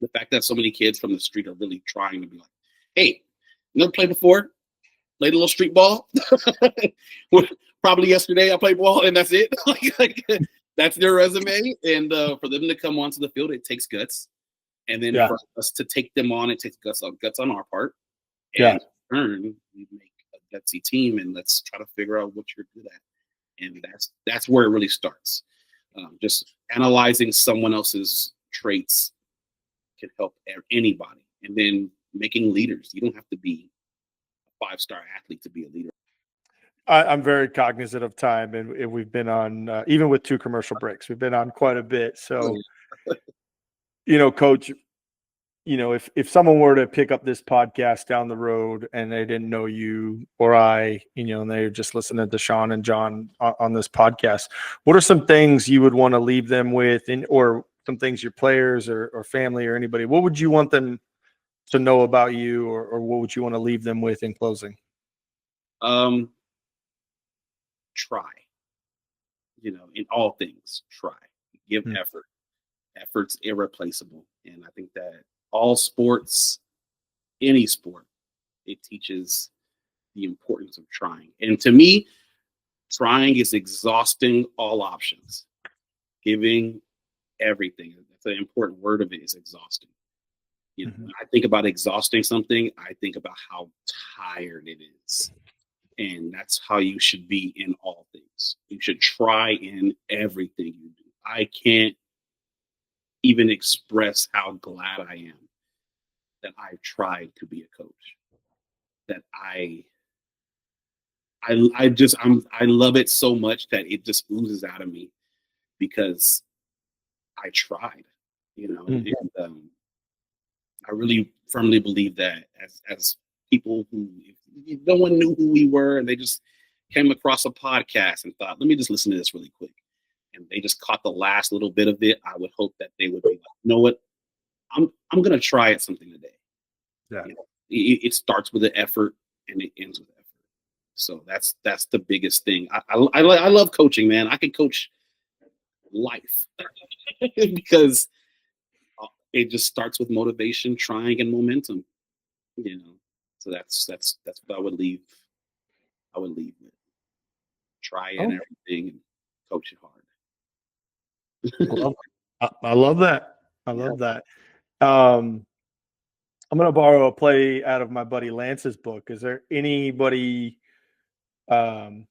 The fact that so many kids from the street are really trying to be like, hey, you never played before? Played a little street ball? Probably yesterday I played ball and that's it. that's their resume. And for them to come onto the field, it takes guts. And then Yeah. for us to take them on, it takes guts on our part. Yeah. And in turn, we make a gutsy team, and let's try to figure out what you're good at. And that's where it really starts. Just analyzing someone else's traits can help anybody. And then making leaders. You don't have to be a 5-star athlete to be a leader. I'm very cognizant of time, and we've been on, even with 2 commercial breaks, we've been on quite a bit. So, Coach, if someone were to pick up this podcast down the road and they didn't know you or I, and they're just listening to Sean and John on this podcast, what are some things you would want to leave them with, or some things your players or family or anybody, what would you want them to know about you, or what would you want to leave them with in closing? Try, in all things, try, give effort. Effort's irreplaceable. And I think that all sports, any sport, it teaches the importance of trying. And to me, trying is exhausting all options, giving everything. That's an important word of it, is exhausting. When I think about exhausting something, I think about how tired it is. And that's how you should be in all things. You should try in everything you do. I can't even express how glad I am that I've tried to be a coach. That I love it so much that it just oozes out of me because I tried, and I really firmly believe that as people who, if no one knew who we were and they just came across a podcast and thought, let me just listen to this really quick, and they just caught the last little bit of it, I would hope that they would be like, you know what, I'm gonna try at something today. Yeah. It starts with the effort and it ends with effort. So that's the biggest thing. I love coaching, man. I can coach life because it just starts with motivation, trying, and momentum. So that's what I would leave. I would leave with. Try in everything and coach it hard. I love that. I love that. I'm going to borrow a play out of my buddy Lance's book. Is there anybody out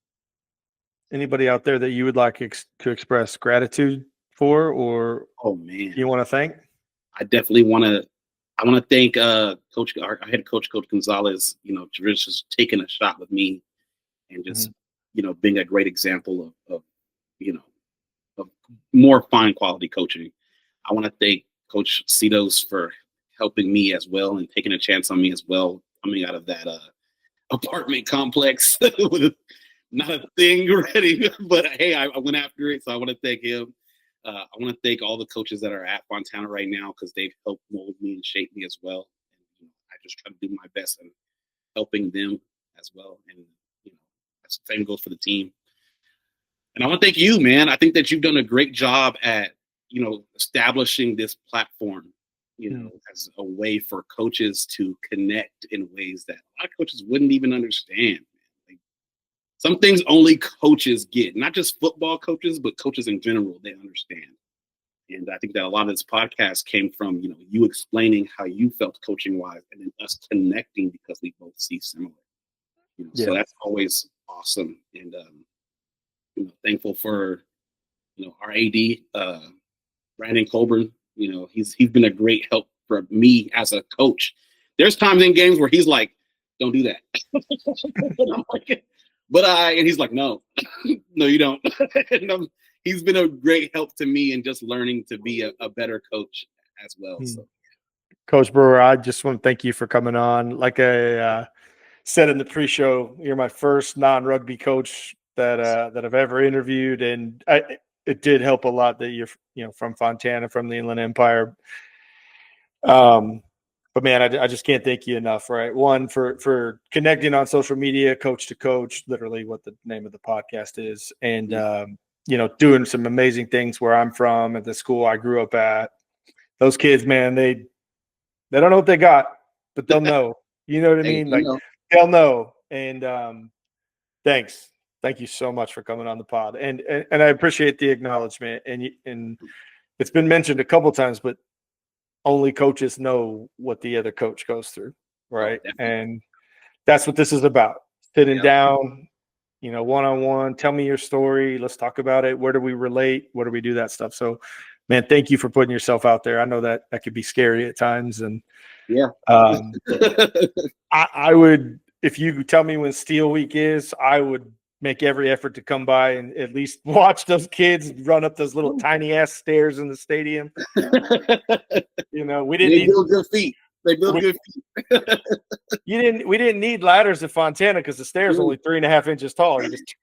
there that you would like to express gratitude for, or oh man, you want to thank? I definitely want to. I want to thank Coach, our head coach, Coach Gonzalez. Just taking a shot with me and just being a great example of more fine quality coaching. I want to thank Coach Cetos for helping me as well and taking a chance on me as well, coming out of that apartment complex with not a thing ready. But hey, I went after it, so I want to thank him. I want to thank all the coaches that are at Fontana right now because they've helped mold me and shape me as well. And, I just try to do my best in helping them as well. And that's the same goes for the team. And I want to thank you, man. I think that you've done a great job at establishing this platform, as a way for coaches to connect in ways that a lot of coaches wouldn't even understand. Like, some things only coaches get, not just football coaches, but coaches in general, they understand. And I think that a lot of this podcast came from, you explaining how you felt coaching wise, and then us connecting because we both see similar. So that's always awesome. And thankful for our AD, Brandon Colburn. He's been a great help for me as a coach. There's times in games where he's like, "Don't do that," and I'm like, and he's like, "No, no, you don't." And he's been a great help to me in just learning to be a better coach as well. So. Coach Brewer, I just want to thank you for coming on. Like I said in the pre-show, you're my first non-rugby coach that I've ever interviewed, and it did help a lot that you're from Fontana, from the Inland Empire. But man, I just can't thank you enough. Right, one for connecting on social media, coach to coach, literally what the name of the podcast is, and doing some amazing things where I'm from at the school I grew up at. Those kids, man, they don't know what they got, but they'll know. You know what I mean? Like they'll know. And thanks Thank you so much for coming on the pod, and I appreciate the acknowledgement. And it's been mentioned a couple times, but only coaches know what the other coach goes through, right? And that's what this is about: sitting down, one-on-one. Tell me your story. Let's talk about it. Where do we relate? Where do we do that stuff? So, man, thank you for putting yourself out there. I know that could be scary at times, and I would, if you could tell me when Steel Week is, I would make every effort to come by and at least watch those kids run up those little tiny ass stairs in the stadium. We didn't need build good feet. They build good feet. We didn't need ladders at Fontana because the stairs are only 3.5 inches tall. You just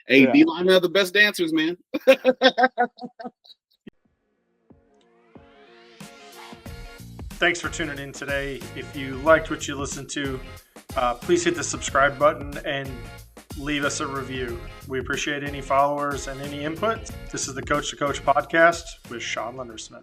Hey, D-line have the best dancers, man. Thanks for tuning in today. If you liked what you listened to, please hit the subscribe button and leave us a review. We appreciate any followers and any input. This is the Coach to Coach podcast with Sean Lendersmith.